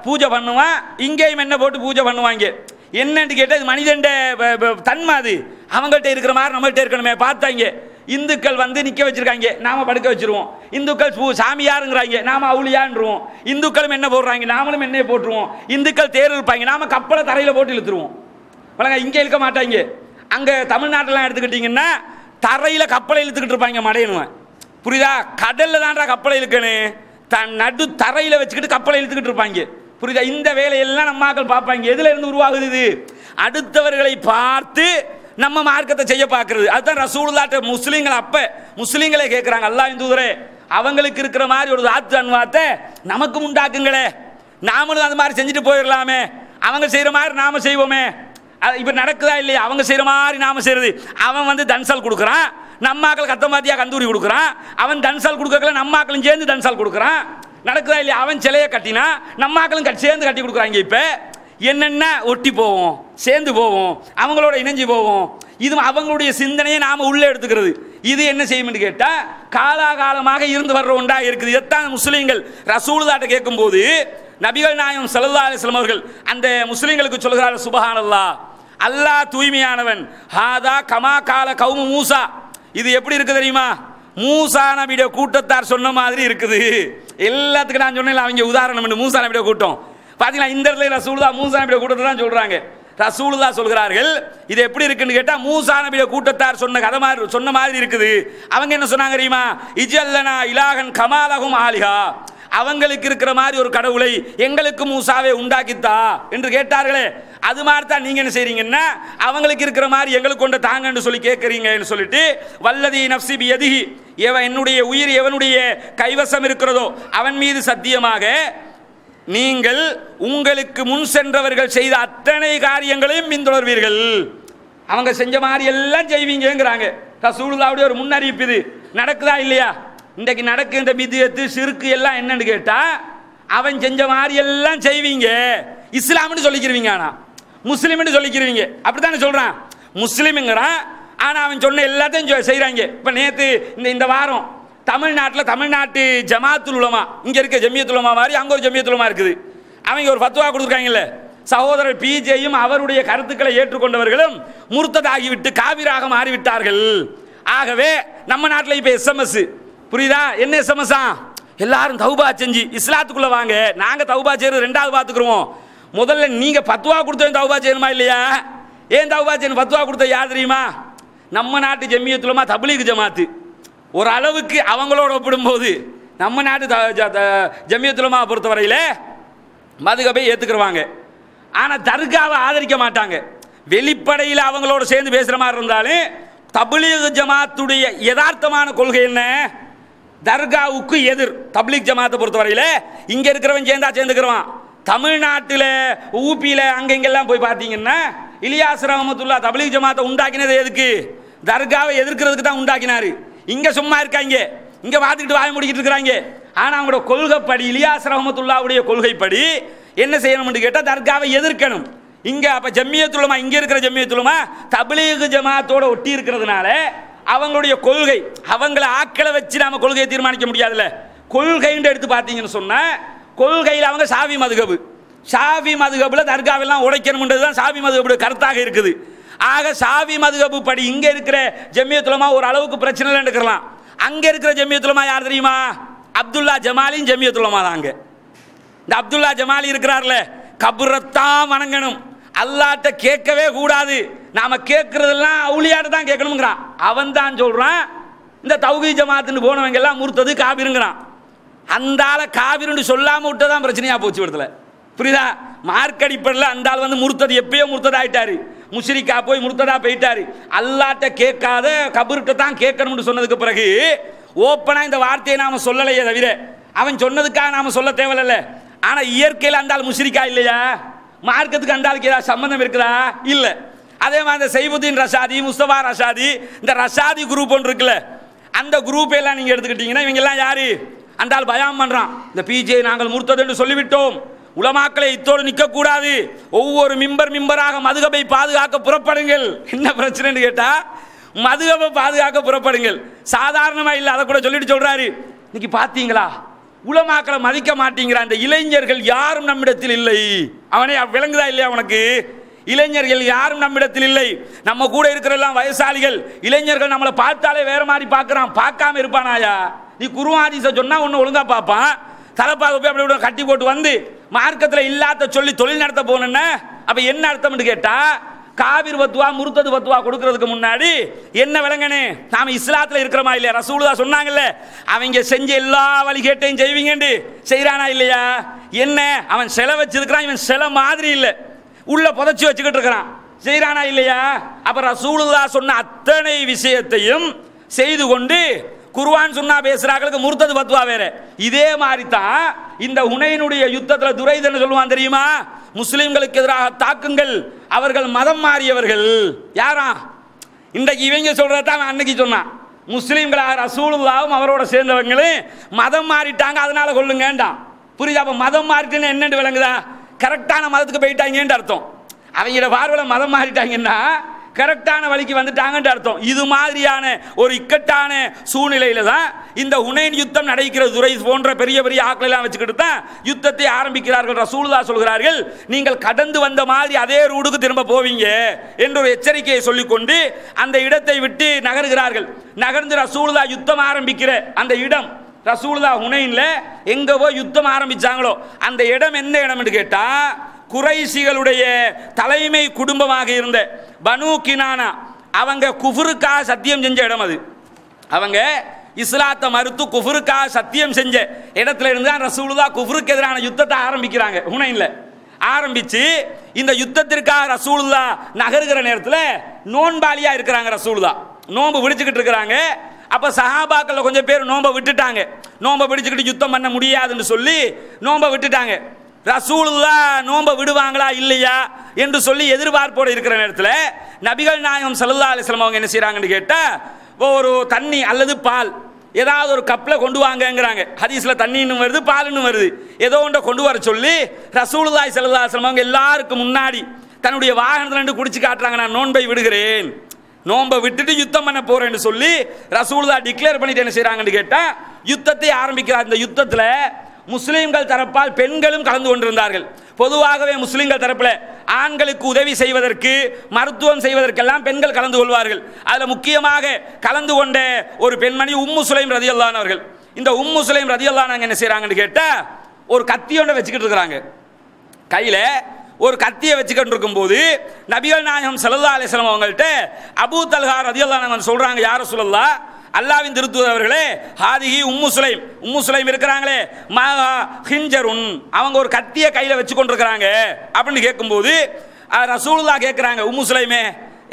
பூஜை பண்ணுவான், இங்கேயும் என்ன போட்டு பூஜை பண்ணுவாங்க. என்னன்னு கேட்டால் இது மனிதன் தன்மை, அது அவங்கள்ட்ட இருக்கிற மாதிரி நம்மள்கிட்ட இருக்கணுமே பார்த்தாங்க. இந்துக்கள் வந்து நிற்க வச்சிருக்காங்க, நாம படுக்க வச்சிருவோம். இந்துக்கள் சாமியாருங்கிறாங்க, நாம அவுளியான்றுவோம். இந்துக்களும் என்ன போடுறாங்க, நாமளும் என்ன போட்டுருவோம். இந்துக்கள் தேர் இருப்பாங்க, நாம கப்பலை தரையில் போட்டு இழுத்துருவோம். இங்கே இழுக்க மாட்டாங்க. அங்கே தமிழ்நாட்டிலாம் எடுத்துக்கிட்டிங்கன்னா தரையில் கப்பலை இழுத்துக்கிட்டு இருப்பாங்க மடையனுவன், புரியுதா? கடலில் தான்டா கப்பலை இழுக்கணும், தன் நடு தரையில் வச்சுக்கிட்டு கப்பலை இழுத்துக்கிட்டு இருப்பாங்க, புரியுதா? இந்த வேலையெல்லாம் நம்ம மக்கள் பார்ப்பாங்க. எதுல இருந்து உருவாகுது இது? அடுத்தவர்களை பார்த்து நம்ம மார்க்கத்தை செய்ய பார்க்கிறது. அதுதான் ரசூலுல்லாஹ்ட்ட முஸ்லீம்கள் அப்ப முஸ்லீம்களே கேட்குறாங்க, அல்லாஹ்வின் தூதரே, அவங்களுக்கு இருக்கிற மாதிரி ஒரு தாத்து அன்வாத்தை நமக்கு உண்டாக்குங்களே, நாமளும் அது மாதிரி செஞ்சுட்டு போயிடலாமே, அவங்க செய்கிற மாதிரி நாம செய்வோமே. இப்போ நடக்குதா இல்லையா? அவங்க செய்கிற மாதிரி நாம செய்யறது. அவன் வந்து தன்சால் கொடுக்குறான், நம்மாக்கள் கத்தமாத்தியா கந்தூரி கொடுக்குறான், அவன் தன்சால் கொடுக்கல, நம்மாக்களும் சேர்ந்து தன்சால் கொடுக்குறான். நடக்குதா இல்லையா? அவன் சிலையை கட்டினா நம்மாக்களும் சேர்ந்து கட்டி கொடுக்குறாங்க. இப்போ என்னென்ன ஒட்டி போவோம், சேர்ந்து போவோம், அவங்களோட இணைஞ்சு போவோம். இது அவங்களுடைய சிந்தனையை நாம உள்ளே எடுத்துக்கிறது. இது என்ன செய்யும்னு கேட்டா, காலாகாலமாக இருந்து வர்ற ஒன்றா இருக்குது. இதைத்தான் முஸ்லீம்கள் ரசூலுல்லாஹ்ட்ட கேட்கும்போது நபிகள் நாயகம் ஸல்லல்லாஹு அலைஹி வஸல்லம் அவர்கள் அந்த முஸ்லீம்களுக்கு சொல்கிறார்கள், சுப்ஹானல்லாஹ், அல்லாஹ் தூய்மையானவன். ஹாதா கமா கால கௌமு மூசா, இது எப்படி இருக்கு தெரியுமா? மூசா நபியுடைய கூட்டத்தார் சொன்ன மாதிரி இருக்குது. எல்லாத்துக்கும் நான் சொன்னேன், அவங்க உதாரணம் மூசா நபியுடைய கூட்டம். பாத்தீங்களா, இந்த இடத்துல ரசூலுல்லாஹ் மூசா நபியுடைய கூட்டத்தை தான் சொல்றாங்க. ரசூலுல்லாஹ் சொல்கிறார்கள், இது எப்படி இருக்குன்னு கேட்டா, மூசா நபியுடைய கூட்டத்தார் சொன்ன மாதிரி இருக்குது. அவங்க என்ன சொன்னாங்க தெரியுமா? இஜல்லனா இலாஹன் கமாலஹும் ஆலிஹா, அவங்களுக்கு இருக்கிற மாதிரி ஒரு கடவுளை எங்களுக்கு மூசாவே உண்டாக்கித்தா என்று கேட்டார்களே, அது மாதிரி தான் நீங்க என்ன செய்றீங்கன்னா, அவங்களுக்கு இருக்கிற மாதிரி எங்களுக்கு கொண்ட தாங்கன்னு சொல்லி கேட்கறீங்கன்னு சொல்லிட்டு, வல்லதி நஃப்ஸி பியதிஹி, என்னுடைய உயிர் எவனுடைய கைவசம் இருக்கிறதோ அவன் மீது சத்தியமாக நீங்கள் உங்களுக்கு முன் சென்றவர்கள் செய்த அத்தனை காரியங்களையும் பின்தொடர்வீர்கள், அவங்க செஞ்ச மாதிரி எல்லாம் செய்வீங்கிறாங்க. ரசூலுல்லாஹ்வுடைய ஒரு முன்னறிவிப்பு இது. நடக்குதா இல்லையா? இன்றைக்கு நடக்கின்ற பித்அத்து ஷிர்க் எல்லாம் என்னன்னு கேட்டா, அவன் செஞ்ச மாதிரி எல்லாம் செய்வீங்க, இஸ்லாம்னு சொல்லிக்கிறவீங்க, ஆனா முஸ்லீம்னு சொல்லிக்கிறவீங்க. அப்படித்தானே சொல்றான், முஸ்லீம்ங்கிறான், ஆனா அவன் சொன்ன எல்லாத்தையும் செய்யறாங்க. இப்ப நேத்து இந்த வாரம் தமிழ்நாட்டு ஜமாத்துல் உலமா, இங்க இருக்க ஜமியத்துல் உலமா மாதிரி அங்க ஒரு ஜமியத்துல் உலமா இருக்குது. அவங்க ஒரு ஃபத்வா கொடுத்துருக்காங்கல்ல, சகோதரர் பிஜேயும் அவருடைய கருத்துக்களை ஏற்றுக்கொண்டவர்களும் முர்த்ததாகிவிட்டு காவிராக மாறிவிட்டார்கள். ஆகவே நம்ம நாட்டில் இப்ப எஸ்எம்எஸ், புரியுதா? என்ன எஸ்எம்எஸ்? எல்லாரும் தௌபா செஞ்சு இஸ்லாத்துக்குள்ள வாங்க, நாங்க தௌபா செய்யறது ரெண்டாவது பார்த்துக்கிறோம். முதல்ல நீங்க ஃபத்வா கொடுத்த தௌபா செய்யணுமா இல்லையா? ஏன் தௌபா செய்யணும்? ஃபத்வா கொடுத்த யார் தெரியுமா? நம்ம நாட்டு ஜமியத்துல் உலமா தப்லீக் ஜமாத்து. ஒரு அளவுக்கு அவங்களோட ஒப்பிடும்போது நம்ம நாட்டு ஜமியத்துல் உலமா பொறுத்தவரையில மதுகபை ஏத்துக்குருவாங்க, ஆனா தர்காவை ஆதரிக்க மாட்டாங்க. வெளிப்படையில் அவங்களோட சேர்ந்து பேசுற மாதிரி இருந்தாலும் தப்லீக் ஜமாத்துடைய யதார்த்தமான கொள்கை என்ன? தர்காவுக்கு எதிர். தப்லீக் ஜமாத்தை பொறுத்தவரையில இங்க இருக்கிறவன் சேர்ந்துக்கிறவான். தமிழ்நாட்டில் ஊபியில் அங்கெங்கெல்லாம் போய் பார்த்தீங்கன்னா, இலியாஸ் ரஹ்மத்துல்லாஹ் தப்லீக் ஜமாத்தை உண்டாக்கினது எதுக்கு? தர்காவை எதிர்க்கிறதுக்கு தான் உண்டாக்கினாரு. இங்க சும்மா இருக்காங்க, இங்க பார்த்துக்கிட்டு வாய முடிக்கிட்டு இருக்கிறாங்க. ஆனா அவங்களோட கொள்கைப்படி, இலியாஸ் ரஹ்மத்துல்லாஹ்வுடைய கொள்கைப்படி என்ன செய்யணும்னு கேட்டா, தர்காவை எதிர்க்கணும். இங்க அப்ப ஜமியத்துல் உலமா, இங்க இருக்கிற ஜமியத்துல் உலமா தப்லீக் ஜமாத்தோட ஒட்டி இருக்கிறதுனால அவங்களுடைய கொள்கை, அவங்கள ஆக்களை வச்சு நாம கொள்கையை தீர்மானிக்க முடியாதுல்ல. கொள்கைன்னு எடுத்து பார்த்தீங்கன்னு சொன்னா, கொள்கையில் அவங்க ஷாஃபி மதுஹப், ஷாஃபி மதுஹப்ல தர்காவெல்லாம் உடைக்கணும்ன்றது தான் ஷாஃபி மதுஹப்புடைய கருத்தாக இருக்குது. ஆக ஷாஃபி மதுஹப் படி இங்க இருக்கிற ஜமியத்துல் உலமா ஒரு அளவுக்கு பிரச்சனை இல்லைன்னு இருக்கலாம். அங்க இருக்கிற ஜமியத்துல் உலமா யார் தெரியுமா? அப்துல்லா ஜமாலின் ஜமியத்துல் உலமா தான். அங்க இந்த அப்துல்லா ஜமாலி இருக்கிறார்ல, கபரத்தான் வணங்கணும், அல்லாஹ்ட்ட கேட்கவே கூடாது, நாம கேட்கறதெல்லாம் அவுலியாட்ட தான் கேட்கணும்ங்கிறான். அவன் தான் சொல்றான் இந்த தௌஹீத் ஜமாத்துன்னு போனவங்க எல்லாம் முர்த்தது காபிருங்கிறான். அந்த ஆளை காபிருன்னு சொல்லாம விட்டதான் பிரச்சனையா போச்சு இடத்துல. புரியுதா? மார்க் அடிப்படையில் அந்த ஆள் வந்து முர்த்தது எப்பயோ முர்த்ததா ஆயிட்டாரு, முஷ்ரிக்கா போய் முர்த்ததா போயிட்டாரு. அல்லாஹ்ட்ட கேட்காத கபர்கிட்ட தான் கேட்கணும்னு சொன்னதுக்கு பிறகு ஓப்பனா இந்த வார்த்தையை நாம சொல்லலையே தவிர அவன் சொன்னதுக்காக நாம சொல்ல தேவையில்ல. ஆனா இயற்கையில் அந்த ஆள் முஷ்ரிக்கா இல்லையா? மார்க்கத்துக்கு அந்த ஆளுக்கு ஏதாவது சம்பந்தம் இருக்குதா? இல்ல. அதே மாதிரி இந்த சைபுதீன் ரஷாதி, முஸ்தபா ரஷாதி, இந்த ரஷாதி குரூப் ஒன்று இருக்குல்ல, அந்த குரூப் எல்லாம் நீங்க எடுத்துக்கிட்டீங்கன்னா இவங்க எல்லாம் யாரு? அந்த ஆள் பயான் பண்றான், இந்த பிஜே நாங்கள் முர்த்தது என்று சொல்லிவிட்டோம், உலமாக்களை இத்தோடு நிற்க கூடாது, ஒவ்வொரு மிம்பராக மதுஹபை பாதுகாக்க புறப்படுங்கள். என்ன பிரச்சனைன்னு கேட்டா மதுஹபை பாதுகாக்க புறப்படுங்கள். சாதாரணமா இல்ல, அதை கூட சொல்லிட்டு சொல்றாரு. இன்னைக்கு பாத்தீங்களா உலமாக்களை மதிக்க மாட்டேங்கிற அந்த இளைஞர்கள் யாரும் நம்மிடத்தில் இல்லை. அவனே விளங்குதா இல்லையா உனக்கு? இளைஞர்கள் யாரும் நம்மிடத்தில் இல்லை. நம்ம கூட இருக்கிற எல்லாம் வயசாளிகள், இளைஞர்கள் நம்மளை பார்த்தாலே வேற மாதிரி பார்க்கறான். பார்க்காம இருப்பானாயா? நீ குர்ஆன் ஹதீஸை சொன்னா ஒன்னு ஒழுங்கா பார்ப்பான், தலப்பாக போய் அப்படி கட்டி போட்டு வந்து மார்க்கத்தில் இல்லாத சொல்லி தொழில் நடத்த போனேன்னா அப்ப என்ன அர்த்தம்னு கேட்டா, காபிர் பத்துவா முர்த்தது பத்துவா கொடுக்கிறதுக்கு முன்னாடி என்ன விளங்கனே, நாம இஸ்லாத்துல இருக்கிறோமா இல்லையா? ரசூலுல்லாஹ் சொன்னாங்கல்ல, அவங்க செஞ்ச எல்லா வழிகேட்டையும் செய்வீங்கன்னு செய்யறானா இல்லையா? என்ன அவன் சிலை வச்சிருக்கிறான், இவன் சிலை மாதிரி இல்லை, உள்ள புதைச்சி வச்சுக்கிட்டு இருக்கிறான், செய்யறானா இல்லையா? அப்ப ரசூலுல்லாஹ் சொன்ன அத்தனை விஷயத்தையும் செய்து கொண்டு குர்ஆன் சுன்னா பேசுறாங்களுக்கு முர்த்தது பத்வா வேற. இதே மாதிரி தான் இந்த ஹுனைனுடைய யுத்தத்தில் துரைதன் சொல்லுவான் தெரியுமா? முஸ்லிம்களுக்கு எதிராக தாக்குங்கள், அவர்கள் மதம் மாறியவர்கள். யாரா? இன்றைக்கு இவங்க சொல்றதான் அன்னைக்கு சொன்னான். முஸ்லிம்களாக ரசூலுல்லாஹும் அவரோட சேர்ந்தவங்களும் மதம் மாறிட்டாங்க, அதனால கொள்ளுங்கண்டான். புரியுதா? அப்ப மதம் மாறிட்டுன்னு என்னன்னு விளங்குதா? கரெக்டான மதத்துக்கு போயிட்டாங்கன்னு அர்த்தம். அவங்களோட பார்வையில் மதம் மாறிட்டாங்கன்னா கரெக்டான வழிக்கு வந்துட்டாங்கன்னு அர்த்தம். இது மாதிரியான ஒரு இக்கட்டான சூழ்நிலையில தான் இந்த ஹுனைன் யுத்தம் நடக்கிறது. துரை போன்ற பெரிய பெரிய ஆட்கள் எல்லாம் வச்சுக்கிட்டு தான் யுத்தத்தை ஆரம்பிக்கிறார்கள். ரசூலுல்லாஹ் சொல்கிறார்கள், நீங்கள் கடந்து வந்த மாதிரி அதே ரூடுக்கு திரும்ப போவீங்க என்ற ஒரு எச்சரிக்கையை சொல்லிக்கொண்டு அந்த இடத்தை விட்டு நகர்கிறார்கள். நகர்ந்து ரசூலுல்லாஹ் யுத்தம் ஆரம்பிக்கிற அந்த இடம், ரசூலுல்லாஹ் ஹுனைன்ல எங்க போய் யுத்தம் ஆரம்பிச்சாங்களோ அந்த இடம் என்ன இடம்னு கேட்டா, குறைஷிகளுடைய தலைமை குடும்பமாக இருந்த பனு கினானா அவங்க குஃபருக்காக சத்தியம் செஞ்ச இடம் அது. அவங்க இஸ்லாத்தை மறுத்து குஃபருக்காக சத்தியம் செஞ்ச இடத்துல இருந்து தான் ரசூலுல்லாஹ் குஃபருக்கு எதிரான யுத்தத்தை ஆரம்பிக்கிறாங்க. ஹுனைன்ல ஆரம்பிச்சு இந்த யுத்தத்திற்காக ரசூலுல்லாஹ் நகருகிற நேரத்தில் நோன்பாளியா இருக்கிறாங்க. ரசூலுல்லாஹ் நோன்பு விடுச்சுக்கிட்டு இருக்கிறாங்க. அப்ப சஹாபாக்கள் கொஞ்சம் பேர் நோன்பை விட்டுட்டாங்க. நோன்பை பிடிச்சுக்கிட்டு யுத்தம் பண்ண முடியாதுன்னு சொல்லி நோன்பை விட்டுட்டாங்க. ரசூலுல்லாஹ் நோன்பை விடுவாங்களா இல்லையா என்று சொல்லி எதிர்பார்ப்போடு இருக்கிற நேரத்தில் நபிகள் நாயகம் ஸல்லல்லாஹு அலைஹி வஸல்லம் அவங்க என்ன செய்றாங்கன்னு கேட்டா, ஒரு தண்ணி அல்லது பால் ஏதாவது ஒரு கப்பில் கொண்டு வாங்கங்கிறாங்க. ஹதீஸ்ல தண்ணின்னு வருது, பாலுன்னு வருது, ஏதோ ஒன்றை கொண்டு வர சொல்லி ரசூலுல்லாஹி ஸல்லல்லாஹு அலைஹி வஸல்லம் அவங்க எல்லாருக்கும் முன்னாடி தன்னுடைய வாகனத்துல இருந்து குடிச்சு காட்டுறாங்க, நான் நோன்பை விடுகிறேன், நோன்பை விட்டுட்டு யுத்தம் பண்ண போறேன்னு சொல்லி ரசூலுல்லாஹ் டிக்ளேர் பண்ணிட்டு என்ன செய்றாங்கன்னு கேட்டா யுத்தத்தை ஆரம்பிக்கிறார். இந்த யுத்தத்தில் முஸ்லிம்கள் தரப்பால் பெண்களும் கலந்து கொண்டிருந்தார்கள். பொதுவாகவே முஸ்லிம்கள் தரப்பில் ஆண்களுக்கு உதவி செய்வதற்கு, மருத்துவம் செய்வதற்கெல்லாம் பெண்கள் கலந்து கொள்வார்கள். அதில் முக்கியமாக கலந்து கொண்ட ஒரு பெண்மணி உம்மு சுலைம் ரதியல்லாஹு அன்ஹா அவர்கள். இந்த உம்மு சுலைம் ரதியல்லாஹு அன்ஹா என்ன செய்றாங்கன்னு கேட்டா, ஒரு கத்தியோட வச்சுக்கிட்டு இருக்கிறாங்க. கையில ஒரு கத்தியை வச்சுக்கிட்டு இருக்கும்போது நபிகள் நாயகம் ஸல்லல்லாஹு அலைஹி வஸல்லம் அவங்கள்ட்ட அபூ தல்ஹா ரதியல்லாஹு அன்ஹு சொல்றாங்க, யா ரசூலல்லாஹ், அல்லாஹ்வின் திருத்தூதர் அவர்களே, ஹாதிஹி உம்மு சுலைம், உம்மு சுலைம் இருக்கிறாங்களே, மா ஹிஞ்சருன், அவங்க ஒரு கத்தியை கையில வச்சு கொண்டிருக்கிறாங்க அப்படின்னு கேட்கும்போது ரசூலுல்லாஹ் கேட்கிறாங்க, உம்மு சுலைமே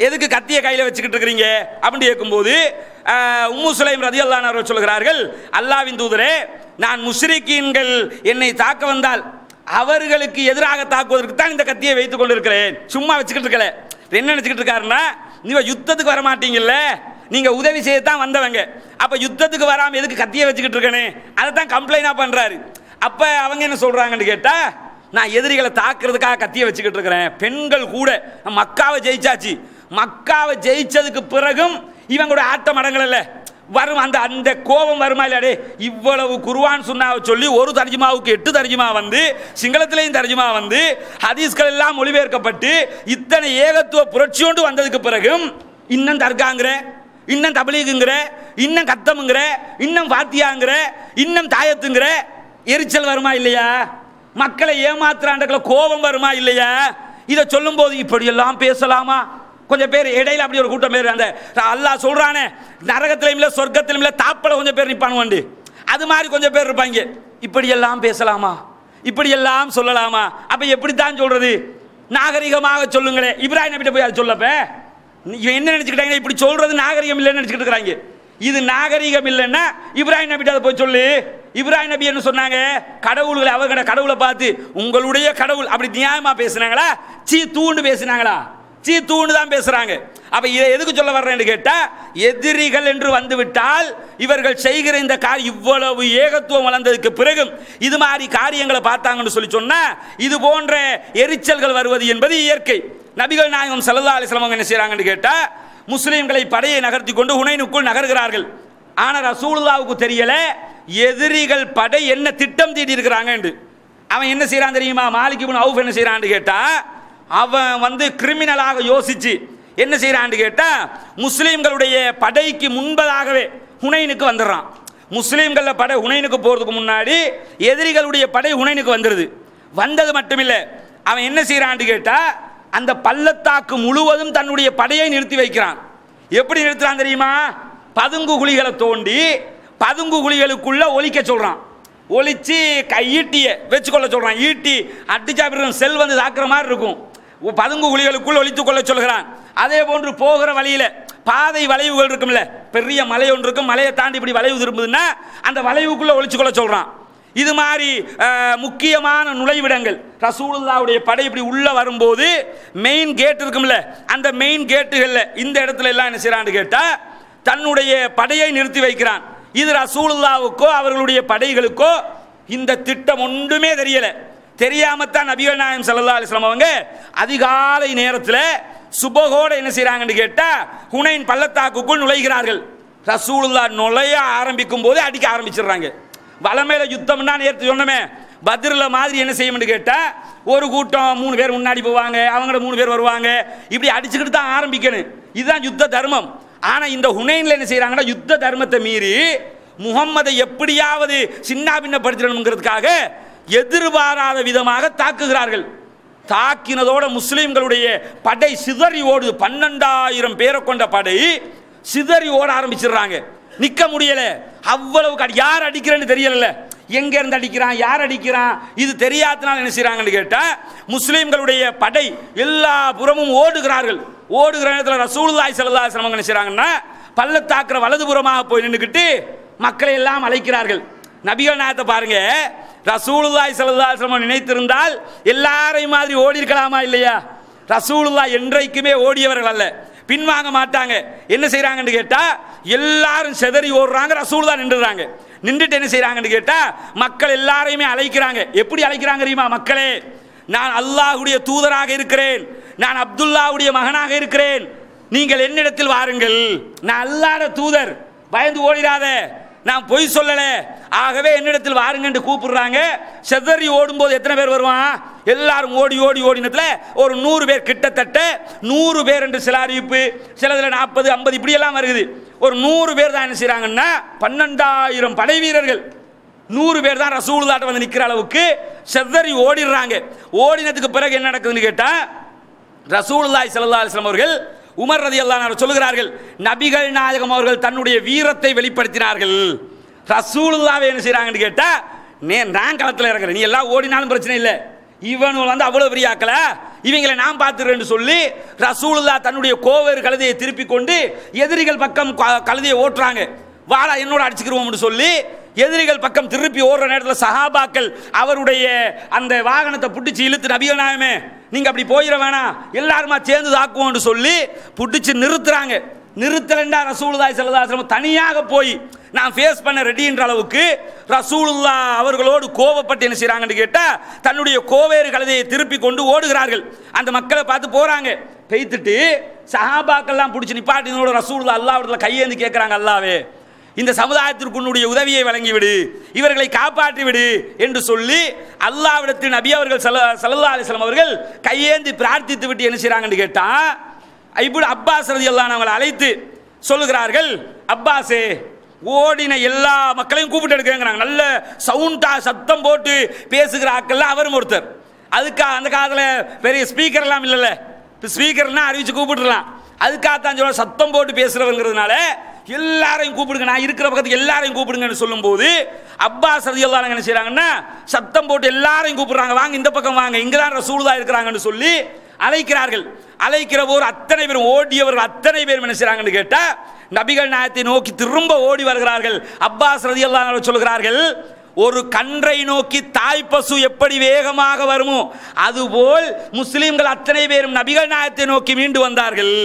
எதுக்கு கத்தியை கையில வச்சுக்கிட்டு இருக்கிறீங்க அப்படின்னு கேட்கும்போது உம்மு சுலைம் ரதியல்லாஹு அன்ஹா அவர்கள் சொல்கிறார்கள், அல்லாஹ்வின் தூதரே, நான் முஷ்ரிக்கீன்கள் என்னை தாக்க வந்தால் அவர்களுக்கு எதிராக தாக்குவதற்கு தான் இந்த கத்தியை வைத்துக் கொண்டிருக்கிறேன், சும்மா வச்சுக்கிட்டு இருக்கல. என்ன நினைச்சுக்கிட்டு இருக்காருன்னா, நீங்க யுத்தத்துக்கு வர மாட்டீங்கல்ல, நீங்க உதவி செய்யத்தான் வந்தவங்க, அப்ப யுத்தத்துக்கு வராம எதுக்கு கத்தியை வச்சுக்கிட்டு இருக்கனே, அதை தான் கம்ப்ளைண்டா பண்றாரு. அப்ப அவங்க என்ன சொல்றாங்கன்னு கேட்டா, நான் எதிரிகளை தாக்குறதுக்காக கத்தியை வச்சுக்கிட்டு இருக்கிறேன். பெண்கள் கூட மக்காவை ஜெயிச்சாச்சு, மக்காவை ஜெயிச்சதுக்கு பிறகும் இவங்களோட ஆட்டம் அடங்கல, வரும். அந்த அந்த கோபம் வருமா இல்லையாடே? இவ்வளவு குர்ஆன் சுன்னாவை சொல்லி ஒரு தர்ஜுமாவுக்கு 8 தர்ஜுமா வந்து, சிங்களத்திலையும் தர்ஜுமா வந்து, ஹதீஸ்கள் எல்லாம் மொழிபெயர்க்கப்பட்டு இத்தனை ஏகத்துவ புரட்சியோண்டு வந்ததுக்கு பிறகும் இன்னும் தர்காங்கிற, இன்னும் தபலீகுங்கிற, இன்னும் கத்தமுங்கிற, இன்னும் பாத்தியாங்கிற, இன்னும் தாயத்துங்கிற எரிச்சல் வருமா இல்லையா? மக்களை ஏமாத்துறாண்டக்குள்ள கோபம் வருமா இல்லையா? இதை சொல்லும் போது இப்படியெல்லாம் பேசலாமா? கொஞ்சம் பேர் இடையில அப்படி ஒரு கூட்டம் பேர், அந்த அல்லாஹ் சொல்றானே நரகத்திலும் இல்லை சொர்க்கத்திலும் இல்லை தாப்பல கொஞ்சம் பேர் நிற்பானுவண்டு, அது மாதிரி கொஞ்சம் பேர் இருப்பாங்க. இப்படியெல்லாம் பேசலாமா? இப்படியெல்லாம் சொல்லலாமா? அப்ப எப்படித்தான் சொல்றது? நாகரிகமாக சொல்லுங்களே. இப்ராஹிம் நபிட்ட போய் அது சொல்லப்ப என்ன நினைச்சுக்கிட்டாங்க? இப்படி சொல்றது நாகரிகம் இல்லைன்னு நினைச்சுக்கிட்டு இருக்கிறாங்க. இது நாகரிகம் இல்லைன்னா இப்ராஹிம் நபிட்ட அதை போய் சொல்லு. இப்ராஹிம் நபி என்ன சொன்னாங்க? கடவுள்களை அவர்களோட கடவுளை பார்த்து உங்களுடைய கடவுள் அப்படி நியாயமா பேசினாங்களா? சீ தூண்டு பேசினாங்களா? சீ தூண்டு தான் பேசுறாங்க. அப்ப இதை எதுக்கு சொல்ல வர்றேன்னு கேட்டா, எதிரிகள் என்று வந்துவிட்டால் இவர்கள் செய்கிற இந்த இவ்வளவு ஏகத்துவம் வளர்ந்ததுக்கு பிறகும் இது மாதிரி காரியங்களை பார்த்தாங்கன்னு சொல்லி சொன்னா இது போன்ற எரிச்சல்கள் வருவது என்பது இயற்கை. நபிகள் நாயகம் ஸல்லல்லாஹு அலைஹி வஸல்லம் என்ன செய்றாங்கன்னு கேட்டா, முஸ்லிம்களை படையை நகர்த்தி கொண்டு ஹுனைனுக்குள் நகர்கிறார்கள். ஆனா ரசூலுல்லாஹ்வுக்கு தெரியல எதிரிகள் படை என்ன திட்டம் தீட்டி இருக்கிறாங்க. அவன் என்ன செய்யறான் தெரியுமா? மாலிக் இப்னு அவுஃப் என்ன செய்யறான்னு கேட்டா, அவன் வந்து கிரிமினலாக யோசிச்சு என்ன செய்யறான்னு கேட்டா, முஸ்லிம்களுடைய படைக்கு முன்பதாகவே ஹுனைனுக்கு வந்துடுறான். முஸ்லிம்கள படை ஹுனைனுக்கு போறதுக்கு முன்னாடி எதிரிகளுடைய படை ஹுனைனுக்கு வந்துருது. வந்தது மட்டுமில்ல, அவன் என்ன செய்யறான்னு கேட்டா, அந்த பள்ளத்தாக்கு முழுவதும் தன்னுடைய படையை நிறுத்தி வைக்கிறான். எப்படி நிறுத்துறான் தெரியுமா? பதுங்கு குழிகளை தோண்டி பதுங்கு குழிகளுக்குள்ள ஒலிக்க சொல்றான். ஒலிச்சு ஈட்டியை வச்சுக்கொள்ள சொல்றான். ஈட்டி அடிச்சா செல் வந்து தாக்குற மாதிரி இருக்கும். பதுங்கு குழிகளுக்குள் ஒலித்துக் கொள்ள சொல்கிறான். அதே போன்று போகிற வழியில பாதை வளைவுகள் இருக்கும்ல, பெரிய மலை ஒன்று இருக்கும், மலையை தாண்டி இப்படி வளைவு திரும்புதுன்னா அந்த வளைவுக்குள்ள ஒலிச்சு கொள்ள சொல்றான். இது மாதிரி முக்கியமான நுழைவிடங்கள் ரசூலுல்லாஹ்வுடைய படை இப்படி உள்ள வரும்போது மெயின் கேட் இருக்கும்ல, அந்த மெயின் கேட்டுகள்ல இந்த இடத்துல எல்லாம் என்ன செய்யறான்னு கேட்டா தன்னுடைய படையை நிறுத்தி வைக்கிறான். இது ரசூலுல்லாஹ்வுக்கோ அவர்களுடைய படைகளுக்கோ இந்த திட்டம் ஒன்றுமே தெரியல. தெரியாமத்தான் நபிகள் நாயகம் ஸல்லல்லாஹு அலைஹி வஸல்லம் அவங்க அதிகாலை நேரத்தில் சுபஹோட என்ன செய்யறாங்கன்னு கேட்டா ஹுனைன் பள்ளத்தாக்குக்குள் நுழைகிறார்கள். ரசூலுல்லாஹ் நுழைய ஆரம்பிக்கும் போது அடிக்க ஆரம்பிச்சிடுறாங்க. வலமேல யுத்தம்னா நேற்று சொன்னமே பத்ரில் மாதிரி என்ன செய்யணும்னு கேட்டா, ஒரு கூட்டம் 3 பேர் முன்னாடி போவாங்க, அவங்கள 3 பேர் வருவாங்க, இப்படி அடிச்சுக்கிட்டு தான் ஆரம்பிக்கணும். இதுதான் யுத்த தர்மம். ஆனா இந்த ஹுனைன்ல என்ன செய்யறாங்கன்னா யுத்த தர்மத்தை மீறி முகம்மதை எப்படியாவது சின்ன பின்னப்படுத்தணுங்கிறதுக்காக எதிர்பாராத விதமாக தாக்குகிறார்கள். தாக்கினதோட முஸ்லிம்களுடைய படை சிதறி ஓடுது. 12,000 பேரை கொண்ட படை சிதறி ஓட ஆரம்பிச்சிடுறாங்க. நிக்க முடியல. அவ்வளவு யார் அடிக்கிறேன்னு தெரியல, எங்க இருந்து அடிக்கிறான், யார் அடிக்கிறான், இது தெரியாதனால என்ன செய்யறாங்கன்னு கேட்டா முஸ்லிம்களுடைய படை எல்லா புறமும் ஓடுகிறார்கள். ஓடுகிற நேரத்தில் ரசூலுல்லாஹி ஸல்லல்லாஹு அலைஹி வஸல்லம் என்ன செய்யறாங்கன்னா பள்ளத்தாக்குற வலதுபுறமாக போய் நின்றுக்கிட்டு மக்களை எல்லாம் அழைக்கிறார்கள். நபிகள் நாயகத்தை பாருங்க, ரசூலுல்லாஹி ஸல்லல்லாஹு அலைஹி வஸல்லம் நினைத்திருந்தால் எல்லாரையும் மாதிரி ஓடி இருக்கலாமா இல்லையா? ரசூலுல்லாஹ் என்றைக்குமே ஓடியவர்கள் அல்ல, பின்வாங்க மாட்டாங்க. என்ன செய்யறாங்கன்னு கேட்டா எல்லாரும் செதறி ஓடுறாங்க, ரசூலுல்லாஹ் நின்றுறாங்க. நின்றுட்டு என்ன செய்யறாங்கன்னு கேட்டா மக்கள் எல்லாரையுமே அழைக்கிறாங்க. எப்படி அழைக்கிறாங்க தெரியுமா? மக்களே, நான் அல்லாஹ்வுடைய தூதராக இருக்கிறேன், நான் அப்துல்லாஹ்வுடைய மகனாக இருக்கிறேன், நீங்கள் என்னிடத்தில் வாருங்கள், நான் அல்லாஹ்வுடைய தூதர், பயந்து ஓடிராத, நான் பொய் சொல்லல, ஆகவே என்னிடத்தில் வாருங்க என்று கூப்பிடுறாங்க. செதறி ஓடும்போது எத்தனை பேர் வருவான்? எல்லாரும் ஓடி ஓடி ஓடினதுல ஒரு 100 பேர், கிட்டத்தட்ட 100 பேர் என்று சில அறிவிப்பு, சிலதுல 40, 50 இப்படி எல்லாம் வருது. ஒரு 100 பேர் தான் என்ன செய்யறாங்கன்னா 12,000 படை வீரர்கள் 100 பேர் தான் ரசூலுல்லாஹ்ட்ட வந்து நிக்கிற அளவுக்கு செதறி ஓடிடுறாங்க. ஓடினதுக்கு பிறகு என்ன நடக்குதுன்னு கேட்டா ரசூலுல்லாஹி ஸல்லல்லாஹு அலைஹி வஸல்லம் அவர்கள் உமர் ரலியல்லாஹு அன்ஹு சொல்கிறார்கள், நபிகள் நாயகம் அவர்கள் தன்னுடைய வீரத்தை வெளிப்படுத்தினார்கள். ரசூலுல்லாஹ் என்ன செய்றாங்கன்னு கேட்டா நான் களத்தில் இறங்குறேன், நீ எல்லாம் ஓடினாலும் பிரச்சனை இல்லை, இவன் வந்து அவ்வளவு பெரிய ஆக்கல, இவங்களை நான் பார்த்துறேன்னு சொல்லி ரசூலுல்லாஹ் தன்னுடைய கோவேறு கழுதையை திருப்பி கொண்டு எதிரிகள் பக்கம் கழுதையை ஓட்டுறாங்க. வாளா என்னோட அடிச்சுக்கிறோம்னு சொல்லி எதிரிகள் பக்கம் திருப்பி ஓடுற நேரத்தில் சஹாபாக்கள் அவருடைய அந்த வாகனத்தை புடிச்சு இழுத்து, நபிகள் நாயகமே நீங்க அப்படி போயிட வேணாம், எல்லாருமா சேர்ந்து தாக்குவோம்னு சொல்லி புடிச்சு நிறுத்துறாங்க. நிறுத்தலண்டா ரசூலுல்லாஹி ஸல்லல்லாஹு அலைஹி வஸல்லம் தனியாக போய் நான் ஃபேஸ் பண்ண ரெடின்ற அளவுக்கு ரசூலுல்லாஹ் அவர்களோடு கோபப்பட்டு என்ன செய்றாங்கன்னு கேட்டா தன்னுடைய கோவேறு கழுதையை திருப்பி கொண்டு ஓடுகிறார்கள். அந்த மக்களை பார்த்து போறாங்க. பெய்த்துட்டு சஹாபாக்கெல்லாம் பிடிச்சி நிப்பாட்டினோட ரசூலுல்லாஹ் அல்லாஹ்விடத்துல கையேந்தி கேட்கறாங்க, அல்லாஹ்வே இந்த சமுதாயத்திற்கு உன்னுடைய உதவியை வழங்கிவிடு, இவர்களை காப்பாற்றி விடு என்று சொல்லி அல்லாஹ்விடத்தில் நபி அவர்கள் ஸல்லல்லாஹு அலைஹி வஸல்லம் அவர்கள் கையேந்தி பிரார்த்தித்து விட்டு என்ன செய்றாங்கன்னு கேட்டா, இப்னு அப்பாஸ் ரலியல்லாஹு அன்ஹு அவங்களை அழைத்து சொல்லுகிறார்கள், அப்பாஸே, ஓடின எல்லா மக்களையும் கூப்பிட்டு எடுக்கிறாங்க. நல்ல சவுண்டா சத்தம் போட்டு பேசுகிற ஆட்கள் அவரும் ஒருத்தர். அதுக்கு அந்த காலத்தில் பெரிய ஸ்பீக்கர் எல்லாம் இல்லைல்ல, இப்போ ஸ்பீக்கர்னா அறிவிச்சு கூப்பிட்டுலாம். அதுக்காகத்தான் சொல்ல சத்தம் போட்டு பேசுறவங்கிறதுனால எல்லாரையும் கூப்பிடுங்க, நான் இருக்கிற பக்கத்துக்கு எல்லாரையும் கூப்பிடுங்கன்னு சொல்லும்போது அப்பாஸ் ரலியல்லாஹு அன்ஹு என்ன செய்றாங்கன்னா சத்தம் போட்டு எல்லாரையும் கூப்பிடுறாங்க, வாங்க இந்த பக்கம் வாங்க, இங்கே தான் ரசூலுல்லாஹ் இருக்கிறாங்கன்னு சொல்லி அழைக்கிறார்கள். அழைக்கிற போது அத்தனை பேரும் ஓடியவர்கள் அத்தனை பேரும் என்ன செய்றாங்கன்னு கேட்டா நபிகள் நாயகத்தை நோக்கி திரும்ப ஓடி வருகிறார்கள். அப்பாஸ் ரலியல்லாஹு அன்ஹு சொல்கிறார்கள், ஒரு கன்றை நோக்கி தாய் பசு எப்படி வேகமாக வருமோ அதுபோல் முஸ்லிம்கள் அத்தனை பேரும் நபிகள் நாயகத்தை நோக்கி மீண்டு வந்தார்கள்.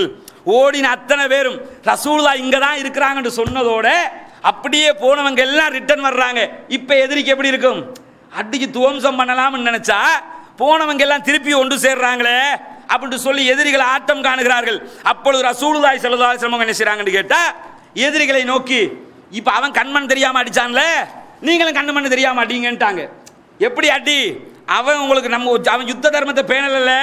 ஓடின அத்தனை பேரும் ரசூலுல்லாஹ் இங்க தான் இருக்கிறாங்கன்னு சொன்னதோட அப்படியே போனவங்க எல்லாம் ரிட்டர்ன் வர்றாங்க. இப்ப எதிரிக்கு எப்படி இருக்கும், அடிக்கு துவம்சம் பண்ணலாம்னு நினைச்சா போனவங்க எல்லாம் திருப்பி ஒன்று சேர்றாங்களே அப்படின்னு சொல்லி எதிரிகளை ஆட்டம் காணுகிறார்கள். அப்பொழுது ரசூலுல்லாஹி ஸல்லல்லாஹு அலைஹி வஸல்லம் என்ன செய்றாங்கன்னு கேட்டா, எதிரிகளை நோக்கி, இப்ப அவன் கண்மண் தெரியாம அடிச்சான்ல, நீங்களும் கண்மண் தெரியாம அடிங்கன்ட்டாங்க. எப்படி அடி, அவன் உங்களுக்கு அவன் யுத்த தர்மத்தை பேணல,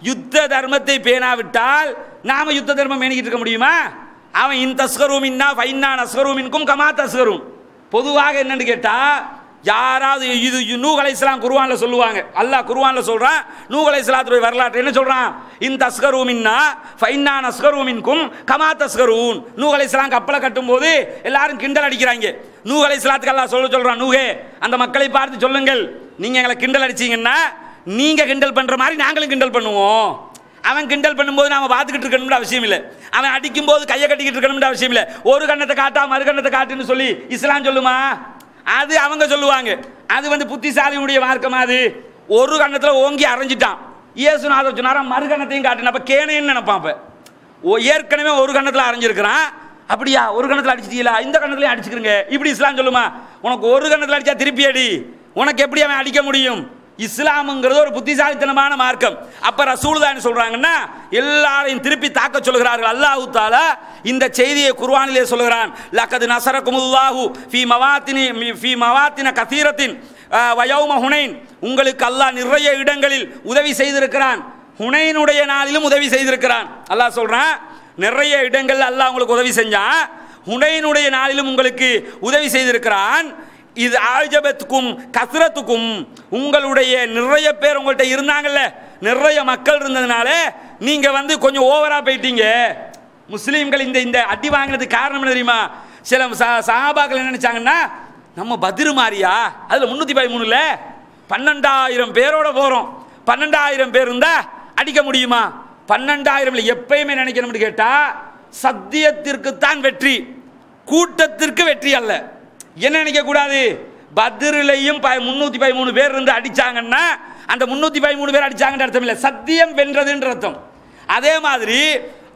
யுத்த தர்மத்தை பேணாவிட்டால் நாம யுத்த தர்மம் பேணிக்கிட்டு இருக்க முடியுமா? அவன் இன் தஸ்கரும் இன்னா ஃபைன்னா நஸ்கரும் இன்கும் கமா தஸ்கரும். பொதுவாக என்னன்னு கேட்டா, யாராவது இது நூஹ் அலைஹிஸ்ஸலாம் குர்ஆன்ல சொல்லுவாங்க, அல்லாஹ் குர்ஆன்ல சொல்றான், நூஹ் அலைஹிஸ்ஸலாத்துடைய வரலாற்று என்ன சொல்றான், இன் தஸ்கரு மின்னா ஃபைன்னா நஸ்கரு மின்கும் கமா தஸ்கரூன். நூஹ் அலைஹிஸ்ஸலாம் கப்பலை கட்டும்போது எல்லாரும் கிண்டல் அடிக்கிறாங்க. நூஹ் அலைஹிஸ்ஸலாத்துக்கு அல்லாஹ் சொல்றான், நூஹே அந்த மக்களை பார்த்து சொல்லுங்கள், நீங்க எங்களை கிண்டல் அடிச்சீங்கன்னா நீங்க கிண்டல் பண்ற மாதிரி நாங்களும் கிண்டல் பண்ணுவோம். அவன் கிண்டல் பண்ணும்போது நாம பார்த்துக்கிட்டு இருக்கணும்னு அவசியம் இல்லை, அவன் அடிக்கும் போது கையை கட்டிக்கிட்டு இருக்கணும்னு அவசியம் இல்லை. ஒரு கண்ணத்தை காட்டா மறு கண்ணத்தை காட்டுன்னு சொல்லி இஸ்லாம் சொல்லுமா? அது அவங்க சொல்லுவாங்க. அது புத்திசாலியுடைய மார்க்கம். அது ஒரு கண்ணத்தில் ஓங்கி அரைஞ்சிட்டான், இயேசுநாதர் சொன்னாரா மறு கண்ணத்தையும் காட்டுன, அப்ப கேனேன்னு நினைப்பான். அப்ப ஏற்கனவே ஒரு கண்ணத்தில் அரைஞ்சிருக்கிறான், அப்படியா ஒரு கண்ணத்தில் அடிச்சிட்டீங்களா, இந்த கண்ணத்துலையும் அடிச்சுக்கிறங்க, இப்படி இஸ்லாம் சொல்லுமா? உனக்கு ஒரு கண்ணத்தில் அடிச்சா திருப்பி அடி, உனக்கு எப்படி அவன் அடிக்க முடியும்? இஸ்லாம்ங்கிறது ஒரு புத்திசாலித்தனமான மார்க்கம். அப்ப ரசூலுல்லாஹ் என்ன சொல்றாங்கன்னா, எல்லாரையும் திருப்பி தாக்க சொல்கிறார்கள். அல்லாஹ் தஆலா இந்த செய்தியை குர்ஆனிலே சொல்கிறான், லகத் நஸரகுமுல்லாஹு ஃபீ மவாத்தின கஸீரத்தின் வ யௌம ஹுனைன். உங்களுக்கு அல்லாஹ் நிறைய இடங்களில் உதவி செய்திருக்கிறான், ஹுனைனுடைய நாளிலும் உதவி செய்திருக்கிறான். அல்லாஹ் சொல்றான், நிறைய இடங்கள் அல்லாஹ் உங்களுக்கு உதவி செஞ்சான், ஹுனைனுடைய நாளிலும் உங்களுக்கு உதவி செய்திருக்கிறான். இது ஆஜபத்துக்கும் கஸ்ரத்துக்கும், உங்களுடைய நிறைய பேர் உங்கள்கிட்ட இருந்தாங்கல்ல, நிறைய மக்கள் இருந்ததுனால நீங்க கொஞ்சம் ஓவரா போயிட்டீங்க. முஸ்லீம்கள் இந்த அடி வாங்கினதுக்கு காரணம் என்ன தெரியுமா? சில சஹாபாக்கள் என்ன நினைச்சாங்கன்னா, நம்ம பத்ர் மாதிரியா, அதுல 313ல 12,000 பேரோட போறோம், 12,000 பேர் இருந்தா அடிக்க முடியுமா? 12,000 எப்பயுமே நினைக்கணும்னு கேட்டா, சத்தியத்திற்கு தான் வெற்றி, கூட்டத்திற்கு வெற்றி அல்ல. என்ன நினைக்க கூடாது, பத்ரிலையும் 313 பேர் இருந்து அடிச்சாங்கன்னா அந்த 313 பேர் அடிச்சாங்கன்னு அர்த்தம் இல்லை, சத்தியம் வென்றதுன்ற அர்த்தம். அதே மாதிரி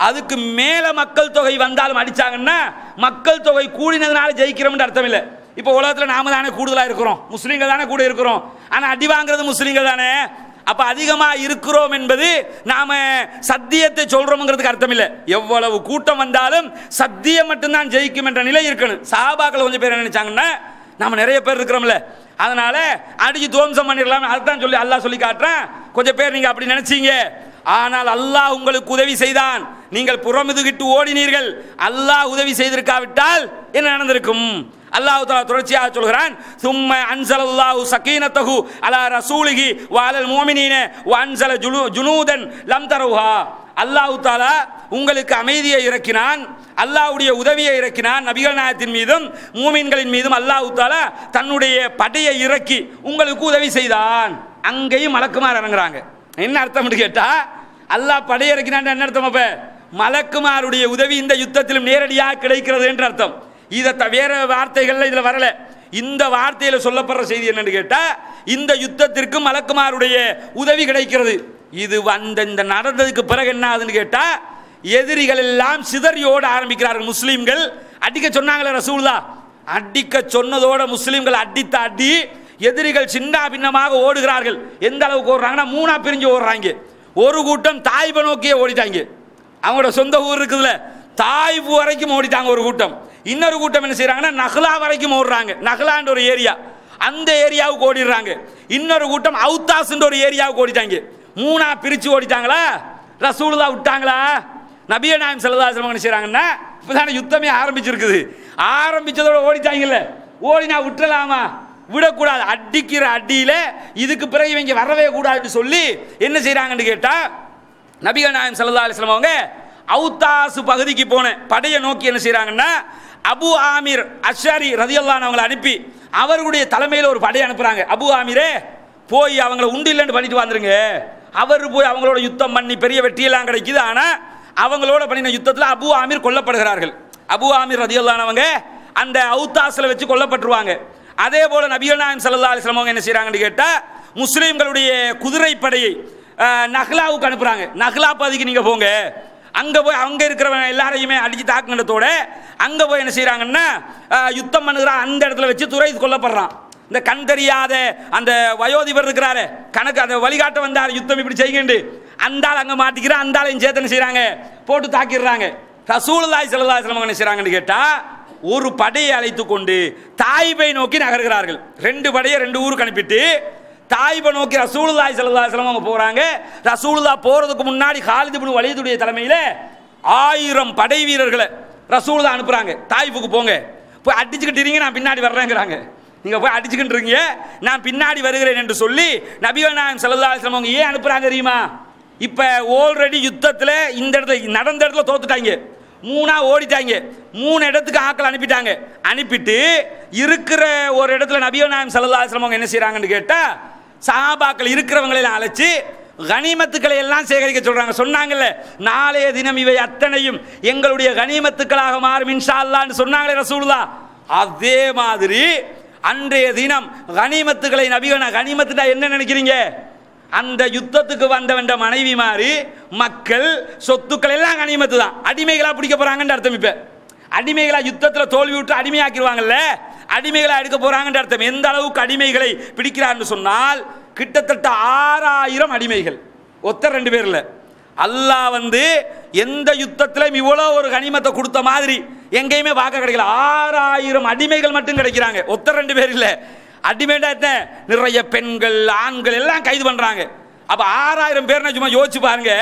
அதுக்கு மேல மக்கள் தொகை வந்தாலும் அடிச்சாங்கன்னா மக்கள் தொகை கூடினதுனால ஜெயிக்கிறோம்னு அர்த்தம் இல்லை. இப்போ உலகத்தில் நாம தானே கூடுதலா இருக்கிறோம், முஸ்லீம்கள் தானே கூட இருக்கிறோம், ஆனா அடி வாங்குறது முஸ்லீம்கள் தானே. அப்ப அதிகமா இருக்கிறோம் என்பது நாம சத்தியத்தை சொல்றோம்ங்கிறதுக்கு அர்த்தம் இல்லை. எவ்வளவு கூட்டம் வந்தாலும் சத்தியம் மட்டும்தான் ஜெயிக்கும் என்ற நிலை இருக்கணும். சஹாபாக்கள் கொஞ்சம் பேர் நினைச்சாங்கன்னா, நாம நிறைய பேர் இருக்கிறோம்ல, அதனால அடிச்சு துவம்சம் பண்ணிடலாம், அதுதான் சொல்லி அல்லாஹ் சொல்லி காட்டுறான். கொஞ்சம் பேர் நீங்க அப்படி நினைச்சீங்க, ஆனால் அல்லாஹ் உங்களுக்கு உதவி செய்தான், நீங்கள் புறமுதுகிட்டு ஓடினீர்கள். அல்லாஹ் உதவி செய்திருக்காவிட்டால் என்ன நடந்திருக்கும்? அல்லாஹ் தஆலா தொடர்ச்சியாக சொல்கிறான், சும்ம அன்ஸலல்லாஹு ஸகீனத்தஹு அலா ரசூலிஹி வ அலல் முஃமினீன வ அன்ஸல ஜுனூதன் லம் தரவுஹா. அல்லாஹ் தஆலா உங்களுக்கு அமைதியை இறக்கினான், அல்லாஹ்வுடைய உதவியை இறக்கினான், நபிகள் நாயகத்தின் மீதும் மூமின்களின் மீதும் அல்லாஹ் தஆலா தன்னுடைய படையை இறக்கி உங்களுக்கு உதவி செய்தான். அங்கேயும் மலக்குமார் இறங்குறாங்க. என்ன அர்த்தம்னு கேட்டா, அல்லாஹ் படையை இறக்கினான் என்ன அர்த்தம்? அப்ப மலக்குமாருடைய உதவி இந்த யுத்தத்திலும் நேரடியாக கிடைக்கிறது என்று அர்த்தம். இதை வேற வார்த்தைகள்ல இதுல வரல. இந்த வார்த்தையில சொல்லப்படுற செய்தி என்னன்னு கேட்டா, இந்த யுத்தத்திற்கு மலக்குமாருடைய உதவி கிடைக்கிறது. இது இந்த நடந்ததுக்கு பிறகு என்ன ஆகுதுன்னு கேட்டா, எதிரிகள் எல்லாம் சிதறி ஓட ஆரம்பிக்கிறார்கள். முஸ்லீம்கள் அடிக்க சொன்னாங்களே ரசூலுல்லாஹ், அடிக்க சொன்னதோட முஸ்லீம்கள் அடித்த அடி எதிரிகள் சின்ன பின்னமாக ஓடுகிறார்கள். எந்த அளவுக்கு ஓடுறாங்கன்னா, 3ஆ பிரிஞ்சு ஓடுறாங்க. ஒரு கூட்டம் தாய்பை நோக்கியே ஓடிட்டாங்க, அவங்களோட சொந்த ஊர் இருக்குதுல தாய்பு வரைக்கும் ஓடிட்டாங்க ஒரு கூட்டம். இன்னொரு கூட்டம் என்ன செய்யறாங்கன்னா நஹ்லா வரைக்கும் ஓடுறாங்க. நஹ்லான்ற ஒரு ஏரியா, அந்த ஏரியாவுக்கு ஓடிடுறாங்க. இன்னொரு கூட்டம் அவுத்தாஸ்ன்ற ஒரு ஏரியாவுக்கு ஓடிட்டாங்க. மூணா பிரிச்சு ஓடிட்டாங்களா? ரசூலுல்லாஹ் விட்டாங்களா? நபியே நாயகம் ஸல்லல்லாஹு அலைஹி வஸல்லம் என்ன செய்றாங்கன்னா, இப்பதான யுத்தமே ஆரம்பிச்சிருக்குது, ஆரம்பிச்சதோட ஓடிட்டாங்கல்ல, ஓடினா விட்டுலாமா? விடக்கூடாது. அடிக்கிற அடியில இதுக்கு பிறகு இவங்க வரவே கூடாதுன்னு சொல்லி என்ன செய்யறாங்கன்னு கேட்டா, நபிகள் நாயகம் ஸல்லல்லாஹு அலைஹி வஸல்லம் அவங்க அவுத்தாஸ் பகுதிக்கு போன படையை நோக்கி என்ன செய்யறாங்கன்னா, அபு ஆமீர் அஷ்ஷரி ரலியல்லாஹு அன்ஹு அவங்களை அனுப்பி அவர்களுடைய தலைமையில் ஒரு படை அனுப்புறாங்க. அபு ஆமீரே, போய் அவங்கள உண்டு இல்லைன்னு பண்ணிட்டு வந்துருங்க. அவர் போய் அவங்களோட யுத்தம் பண்ணி பெரிய வெற்றியெல்லாம் கிடைக்குது. ஆனா அவங்களோட பண்ணின யுத்தத்தில் அபு ஆமீர் கொல்லப்படுகிறார்கள். அபு ஆமீர் ரலியல்லாஹு அன்ஹு அவங்க அந்த அவுத்தாஸ்ல வச்சு கொல்லப்பட்டுருவாங்க. அதே போல நபிகள் நாயகம் ஸல்லல்லாஹு அலைஹி வஸல்லம் என்ன செய்றாங்கன்னு கேட்டா, முஸ்லிம்களுடைய குதிரை படையை நஹ்லாவுக்கு அனுப்புறாங்க. நஹ்லா பகுதிக்கு நீங்க போங்க, அங்க போய் அங்க இருக்கிறவங்க எல்லாரையுமே அடிச்சு தாக்குனதோட அங்க போய் என்ன செய்யறாங்கன்னா யுத்தம் பண்ணுகிறான். அந்த இடத்துல வச்சு துரை கொல்லப்படுறான். இந்த கண் தெரியாத அந்த வயோதிபர் இருக்கிறாரு, கணக்கு அந்த வழிகாட்ட வந்தார் யுத்தம் இப்படி செய்யுங்க, அந்த ஆள் அங்க மாட்டிக்கிற, அந்த ஆளையும் சேர்த்து என்ன செய்யறாங்க, போட்டு தாக்கிடுறாங்க. ரசூலுல்லாஹி ஸல்லல்லாஹு அலைஹி வஸல்லம் என்ன செய்றாங்கன்னு கேட்டா, ஒரு படையை அழைத்து கொண்டு தாயிபை நோக்கி நகர்கிறார்கள். ரெண்டு படையை ரெண்டு ஊருக்கு அனுப்பிட்டு தாயிபை நோக்கி ரசூலுல்லாஹி ஸல்லல்லாஹு அலைஹி வஸல்லம் அவங்க போறாங்க. ரசூலுல்லாஹ் போறதுக்கு முன்னாடி காலித் இப்னு வலீதுடைய தலைமையில 1000 படை வீரர்களை ரசூலுல்லாஹ் அனுப்புறாங்க. தாயிபுக்கு போங்க, போய் அடிச்சுக்கிட்டு இருங்க, நான் பின்னாடி வர்றேங்கிறாங்க. நீங்க போய் அடிச்சுக்கிட்டு இருக்கீங்க, நான் பின்னாடி வருகிறேன் என்று சொல்லி நபிகள் நாயகம் ஸல்லல்லாஹு அலைஹி வஸல்லம் அவங்க ஏன் அனுப்புறாங்க தெரியுமா? இப்ப ஆல்ரெடி யுத்தத்தில் இந்த இடத்துல நடந்த இடத்துல தோத்துட்டாங்க, மூணா ஓடிட்டாங்க, 3 இடத்துக்கு ஆட்கள் அனுப்பிட்டாங்க. அனுப்பிட்டு இருக்கிற ஒரு இடத்துல நபிகள் நாயகம் ஸல்லல்லாஹு அலைஹி வஸல்லம் அவங்க என்ன செய்றாங்கன்னு கேட்டா, சஹாபாக்கள் இருக்கிறவங்களை எல்லாம் அழைச்சு கனிமத்துக்களை எல்லாம் சேகரிக்க சொல்றாங்க. சொன்னாங்கல்ல, நாளைய தினம் இவை அத்தனையும் எங்களுடைய கனிமத்துக்களாக மாறும் இன்ஷா அல்லாஹ்னு சொன்னாங்களே ரசூலுல்லாஹ். அதே மாதிரி அன்றைய தினம் கனிமத்துக்களை நபிகள், கனிமத்துட்டா என்ன நினைக்கிறீங்க? அந்த யுத்தத்துக்கு வந்த மனைவி மாதிரி மக்கள் சொத்துக்கள் எல்லாம் கனிமத்து தான். அடிமைகளா பிடிக்க போறாங்கன்னு அர்த்தம். இப்ப அடிமைகளா யுத்தத்தில் தோல்வி விட்டு அடிமையாக்கிடுவாங்கல்ல, அடிமைகளை எடுக்க போறாங்கன்னு அர்த்தம். எந்த அளவுக்கு அடிமைகளை பிடிக்கிறான்னு சொன்னால், கிட்டத்தட்ட 6000 அடிமைகள், ஒருத்தர் 2 பேர் இல்ல. அல்லாஹ் எந்த யுத்தத்திலும் இவ்வளவு ஒரு கனிமத்தை கொடுத்த மாதிரி எங்கேயுமே பார்க்க கிடைக்கல. 6000 அடிமைகள் மட்டும் கிடைக்கிறாங்க, ஒருத்தர் 2 பேர் இல்ல. அடிமைடா நிறைய பெண்கள் ஆண்கள் எல்லாம் கைது பண்றாங்க. அப்ப 6000 பேர் சும்மா யோசிச்சு பாருங்க.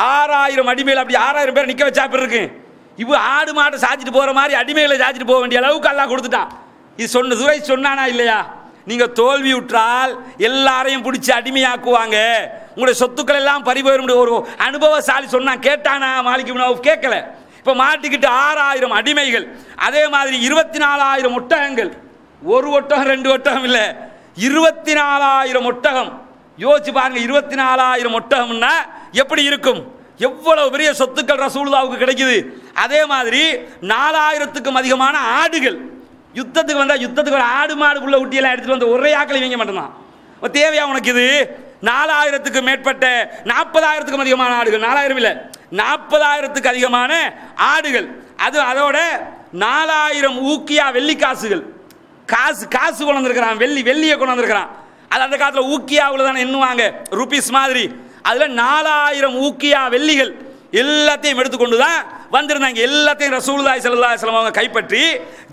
6000 அடிமைகள் அப்படி 6000 பேர் நிக்க வச்சா இருக்கு. இவ ஆடு மாட்டை சாச்சிட்டு போற மாதிரி அடிமைகளை சாச்சிட்டு போக வேண்டிய அளவுக்கு அல்லாஹ் கொடுத்துட்டான். இது துரை சொன்னானா இல்லையா? நீங்க தோல்வி உற்றால் எல்லாரையும் பிடிச்சி அடிமையாக்குவாங்க, உங்களுடைய சொத்துக்கள் எல்லாம் பறிபோயிரும். ஒரு அனுபவசாலி சொன்னா கேட்டானா? மாலிக் இப்னு அவுஃப் கேட்கல. இப்ப மாட்டிக்கிட்டு 6000 அடிமைகள், அதே மாதிரி 24000 ஒட்டகங்கள். ஒரு ஒட்டகம் 2 ஒட்டகம் இல்ல, 24000 ஒட்டகம். யோசிச்சு பாருங்க, 24000 ஒட்டகம்னா எப்படி இருக்கும்? எவ்வளவு பெரிய சொத்துக்கள் ரசூலுல்லாஹ்வுக்கு கிடைக்குது. அதே மாதிரி 4000த்துக்கும் அதிகமான ஆடுகள். யுத்தத்துக்கு வந்தா யுத்தத்துக்கு ஒரு ஆடு மாடுக்குள்ள ஊட்டியெல்லாம் எடுத்துட்டு வந்து ஒரே ஆக்களை இவங்க மட்டும்தான் தேவையா உனக்கு? இது 4000த்துக்கு மேற்பட்ட 40000த்துக்கும் அதிகமான ஆடுகள். 4000 இல்ல, 40000த்துக்கு அதிகமான ஆடுகள். அதோட 4000 ஊக்கியா வெள்ளி காசுகள். காசு கொண்டு வந்திருக்கிறான், வெள்ளியை கொண்டு வந்திருக்கிறான். அது அந்த காலத்தில் ஊக்கியாவில் தானே எண்ணுவாங்க, ருபீஸ் மாதிரி. அதுல 4000 ஊக்கியா வெள்ளிகள் எல்லாத்தையும் எடுத்துக்கொண்டு தான் வந்திருந்தாங்க. எல்லாத்தையும் ரசூலுல்லாஹி ஸல்லல்லாஹு அலைஹி வஸல்லம் அவங்க கைப்பற்றி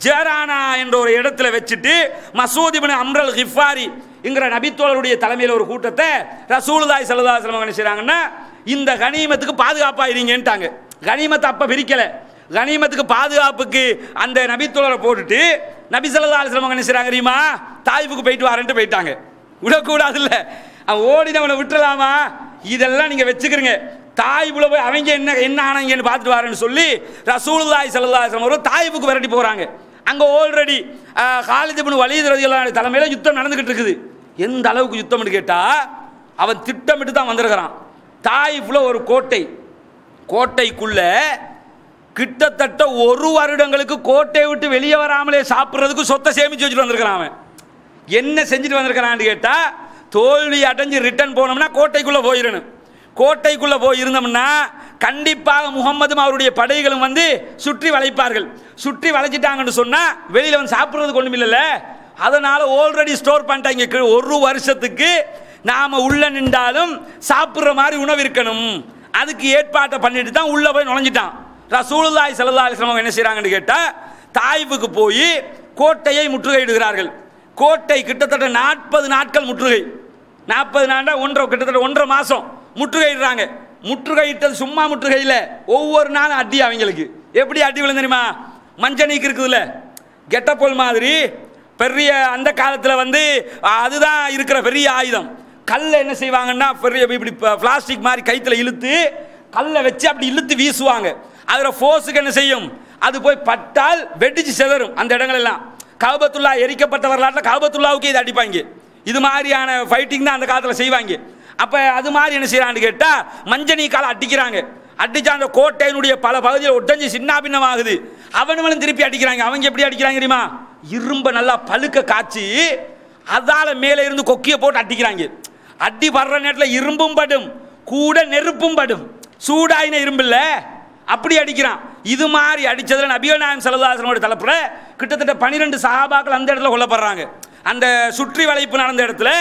ஜெரானா என்ற ஒரு இடத்துல வச்சுட்டு மசூத் இப்னு அம்ரல் கிஃபாரி என்கிற நபித்தோழருடைய தலைமையில் ஒரு கூட்டத்தை ரசூலுல்லாஹி ஸல்லல்லாஹு அலைஹி வஸல்லம் என்ன செய்றாங்கன்னா, இந்த கனிமத்துக்கு பாதுகாப்பா இருங்கன்ட்டாங்க. கனிமத்தை அப்ப பிரிக்கல, கனிமத்துக்கு பாதுகாப்புக்கு அந்த நபித்தோழரை போட்டுட்டு நபி ஸல்லல்லாஹு அலைஹி வஸல்லம் என்ன செய்றாங்க தெரியுமா? தாயிஃபுக்கு போயிட்டு வரேன்ட்டு போயிட்டாங்க. விடக்கூடாது இல்ல, அவன் ஓடினவனை விட்டுலாமா? இதெல்லாம் நீங்க வச்சுக்கிறீங்க. தாயிஃபுல போய் அவங்க என்ன ஆனாங்கன்னு பார்த்துட்டு வரேன்னு சொல்லி ரசூலுல்லாஹி ஸல்லல்லாஹு அலைஹி வஸல்லம் தாயிஃபுக்கு விரட்டி போறாங்க. அங்க ஆல்ரெடி காலித் இப்னு வலீத் ரலியல்லாஹு அன்ஹு தலைமையில யுத்தம் நடந்துகிட்டு இருக்குது. எந்த அளவுக்கு யுத்தம்னு கேட்டா, அவன் திட்டமிட்டு தான் வந்திருக்கிறான். தாயிஃபுல ஒரு கோட்டைக்குள்ள கிட்டத்தட்ட 1 வருடங்களுக்கு கோட்டை விட்டு வெளியே வராமலே சாப்பிட்றதுக்கு சொத்தை சேமிச்சு வச்சுட்டு வந்திருக்கிறான். அவன் என்ன செஞ்சுட்டு வந்திருக்கிறான்னு கேட்டா, தோல்வி அடைஞ்சு ரிட்டர்ன் போனோம்னா கோட்டைக்குள்ள போயிடணும். கோட்டைக்குள்ள போய் இருந்தோம்னா கண்டிப்பாக முகம்மதும் அவருடைய படைகளும் சுற்றி வளைப்பார்கள். சுற்றி வளைச்சிட்டாங்கன்னு சொன்னா வெளியில சாப்பிட்றதுக்கு ஒண்ணும் இல்லைல்ல. அதனால ஆல்ரெடி ஸ்டோர் பண்ணிட்டாங்க. 1 வருஷத்துக்கு நாம உள்ள நின்றாலும் சாப்பிட்ற மாதிரி உணவு இருக்கணும், அதுக்கு ஏற்பாட்டை பண்ணிட்டு தான் உள்ள போய் நுழைஞ்சிட்டான். ரசூலுல்லாஹி ஸல்லல்லாஹு அலைஹி வஸல்லம் என்ன செய்றாங்கன்னு கேட்டா, தாயிஃபுக்கு போய் கோட்டையை முற்றுகையிடுகிறார்கள். கோட்டை கிட்டத்தட்ட 40 நாட்கள் முற்றுகை. 40 நாட்கள் கிட்டத்தட்ட 1.5 மாதம் முற்றுகையிடுறாங்க. முற்றுகையிட்டது சும்மா முற்றுகை இல்லை, ஒவ்வொரு நாளும் அடி. அவங்களுக்கு எப்படி அடி விழுந்து தெரியுமா? மஞ்சள் இருக்குதுல்ல, கெட்டப்போல் மாதிரி பெரிய அந்த காலத்தில் வந்து அதுதான் இருக்கிற பெரிய ஆயுதம். கல்லை என்ன செய்வாங்கன்னா பெரிய இப்படி பிளாஸ்டிக் மாதிரி கைத்தில் இழுத்து கல்லை வச்சு அப்படி இழுத்து வீசுவாங்க. அதில் ஃபோர்ஸுக்கு என்ன செய்யும், அது போய் பட்டால் வெடிச்சு செதறும் அந்த இடங்கள் எல்லாம். கஅபத்துல்லா எரிக்கப்பட்ட வரலாற்றில் கஅபத்துல்லாவுக்கு இது அடிப்பாங்க. இது மாதிரியான ஃபைட்டிங் தான் அந்த காலத்தில் செய்வாங்க. அப்போ அது மாதிரி என்ன செய்யறான்னு கேட்டால் மஞ்சனீக்கால் அடிக்கிறாங்க. அடிச்சா அந்த கோட்டையினுடைய பல பகுதியில் ஒட்டஞ்சு சின்ன பின்னமாகுது. அவனும் திருப்பி அடிக்கிறாங்க. அவங்க எப்படி அடிக்கிறாங்க தெரியுமா? இரும்ப நல்லா பழுக்க காய்ச்சி அதால மேலே இருந்து கொக்கிய போட்டு அடிக்கிறாங்க. அடி வர்ற நேரத்தில் இரும்பும் படும், கூட நெருப்பும் படும். சூடாயின இரும்பு இல்லை, அப்படி அடிக்கிறான். இது மாதிரி அடிச்சதுல நபிகள் நாயகம் ஸல்லல்லாஹு அலைஹி வஸல்லம் தலைப்புல கிட்டத்தட்ட 12 சஹாபாக்கள் அந்த இடத்துல கொல்லப்படுறாங்க. அந்த சுற்றி வளைப்பு நடந்த இடத்துல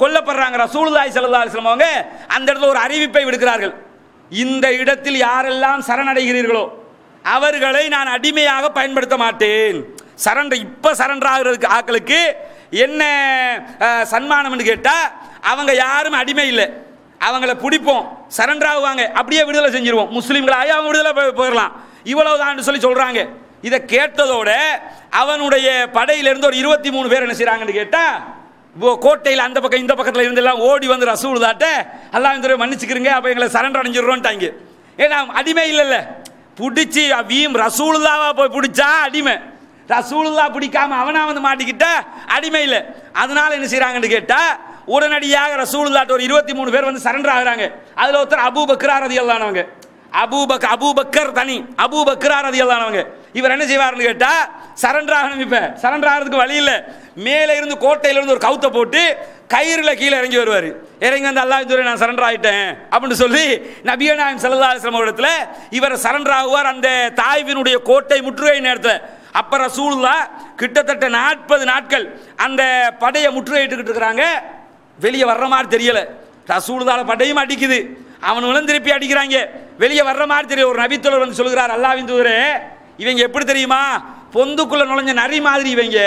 கொல்லப்படுறாங்க. ரசூலுல்லாஹி ஸல்லல்லாஹு அலைஹி வஸல்லம் அவங்க அந்த இடத்துல ஒரு அறிவிப்பை விடுக்கிறார்கள். இந்த இடத்தில் யாரெல்லாம் சரணடைகிறீர்களோ அவர்களை நான் அடிமையாக பயன்படுத்த மாட்டேன். இப்ப சரண்டர் ஆகிறதுக்கு ஆக்களுக்கு என்ன சன்மானம் கேட்டா, அவங்க யாரும் அடிமை இல்லை, அவங்கள பிடிப்போம், சரண்டர் ஆகுவாங்க, அப்படியே விடுதலை செஞ்சிருவோம், முஸ்லீம்களாகி அவங்க விடுதலை போயிடலாம், இவ்வளவுதான் சொல்லி சொல்றாங்க. இதை கேட்டதோட அவனுடைய படையிலிருந்து ஒரு 23 பேர் என்ன செய்யறாங்கன்னு கேட்டா, கோட்டையில் அந்த பக்கம் இந்த பக்கத்தில் இருந்து எல்லாம் ஓடி வந்து ரசூலுல்லாஹ்ட்ட அல்லாஹ் மன்னிச்சுக்கிறீங்க, அப்ப எங்களை சரண்டர் அடைஞ்சிடுறோம்ட்டாங்க. ஏன்னா அடிமை இல்லைல்ல, பிடிச்சி ரசூலுல்லாஹ்வா போய் பிடிச்சா அடிமை, ரசூலுல்லாஹ் பிடிக்காம அவனா வந்து மாட்டிக்கிட்டா அடிமை இல்லை. அதனால என்ன செய்யறாங்கன்னு கேட்டா, உடனடியாக ரசூலுல்லாஹ்ட்ட ஒரு 23 பேர் வந்து சரண்டர் ஆகுறாங்க. அதுல ஒருத்தர் அபூபக்கர் ரலியல்லாஹு அன்ஹு, அபூபக்கர் தனி, அபூபக்கர் ரலியல்லாஹு அன்ஹு. இவர் என்ன செய்வார்னு கேட்டா, சரண்டர் ஆகணும். இப்ப சரண்டர் ஆகிறதுக்கு வழி இல்லை, மேலே இருந்து கோட்டையில இருந்து ஒரு கவுத்தை போட்டு கயிறுல கீழே இறங்கி வருவார். இறங்கி வந்து அல்லாஹ் நான் சரண்டர் ஆயிட்டேன் அப்படின்னு சொல்லி நபிகள் நாயகம் ஸல்லல்லாஹு அலைஹி வஸல்லம் இடத்துல இவர் சரண்டர் ஆகுவார். அந்த தாயிஃபினுடைய கோட்டை முற்றுகை நேரத்தில் அப்ப ரசூலுல்லாஹ் கிட்டத்தட்ட 40 நாட்கள் அந்த படையை முற்றுகையிட்டுக்கிட்டு இருக்கிறாங்க. வெளியே வர்ற மாதிரி தெரியல. ரசூலுல்லாஹ் படையும் அடிக்குது, அவனும் திருப்பி அடிக்கிறாங்க, வெளியே வர்ற மாதிரி தெரியல. ஒரு நபித்தோழர் வந்து சொல்கிறார், அல்லாஹ்வின் தூதரே, இவங்க எப்படி தெரியுமா, பொந்துக்குள்ள நுழைஞ்ச நரி மாதிரி, இவங்க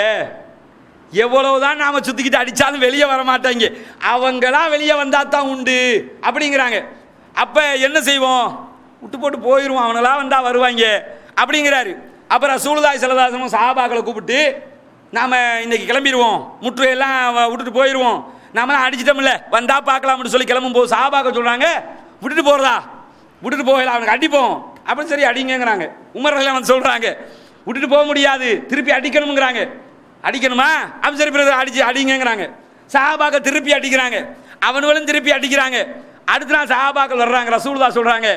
எவ்வளவுதான் நாம சுத்திக்கிட்டு அடிச்சாலும் வெளியே வர மாட்டாங்க, அவங்களா வெளியே வந்தா தான் உண்டு அப்படிங்கிறாங்க. அப்ப என்ன செய்வோம், விட்டு போட்டு போயிடுவோம், அவங்களா வந்தா வருவாங்க அப்படிங்கிறாரு. அப்ப ரசூலுல்லாஹி ஸல்லல்லாஹு அலைஹி வஸல்லம் சஹாபாக்களை கூப்பிட்டு, நாம இன்னைக்கு கிளம்பிடுவோம், முற்றுகையெல்லாம் விட்டுட்டு போயிடுவோம், நாம அடிச்சிட்டோம்ல, வந்தா பார்க்கலாம்னு சொல்லி கிளம்பும் போது சஹாபாக்கள் சொல்றாங்க, விட்டுட்டு போறதா, விட்டுட்டு போகல, அவனுக்கு அடிப்போம் அப்படின்னு. சரி அடிங்கிறாங்க. உமர் ரலியல்லாஹு அன்ஹு சொல்றாங்க, விட்டுட்டு போக முடியாது, திருப்பி அடிக்கணும்ங்கிறாங்க. அடிக்கணுமா, அப்படி சரி பிரதர் அடிச்சு அடிங்கிறாங்க. சஹாபாக்கள் திருப்பி அடிக்கிறாங்க, அவனுங்களும் திருப்பி அடிக்கிறாங்க. அடுத்த நாள் சஹாபாக்கள் வர்றாங்க, ரசூலுல்லாஹ் சொல்றாங்க,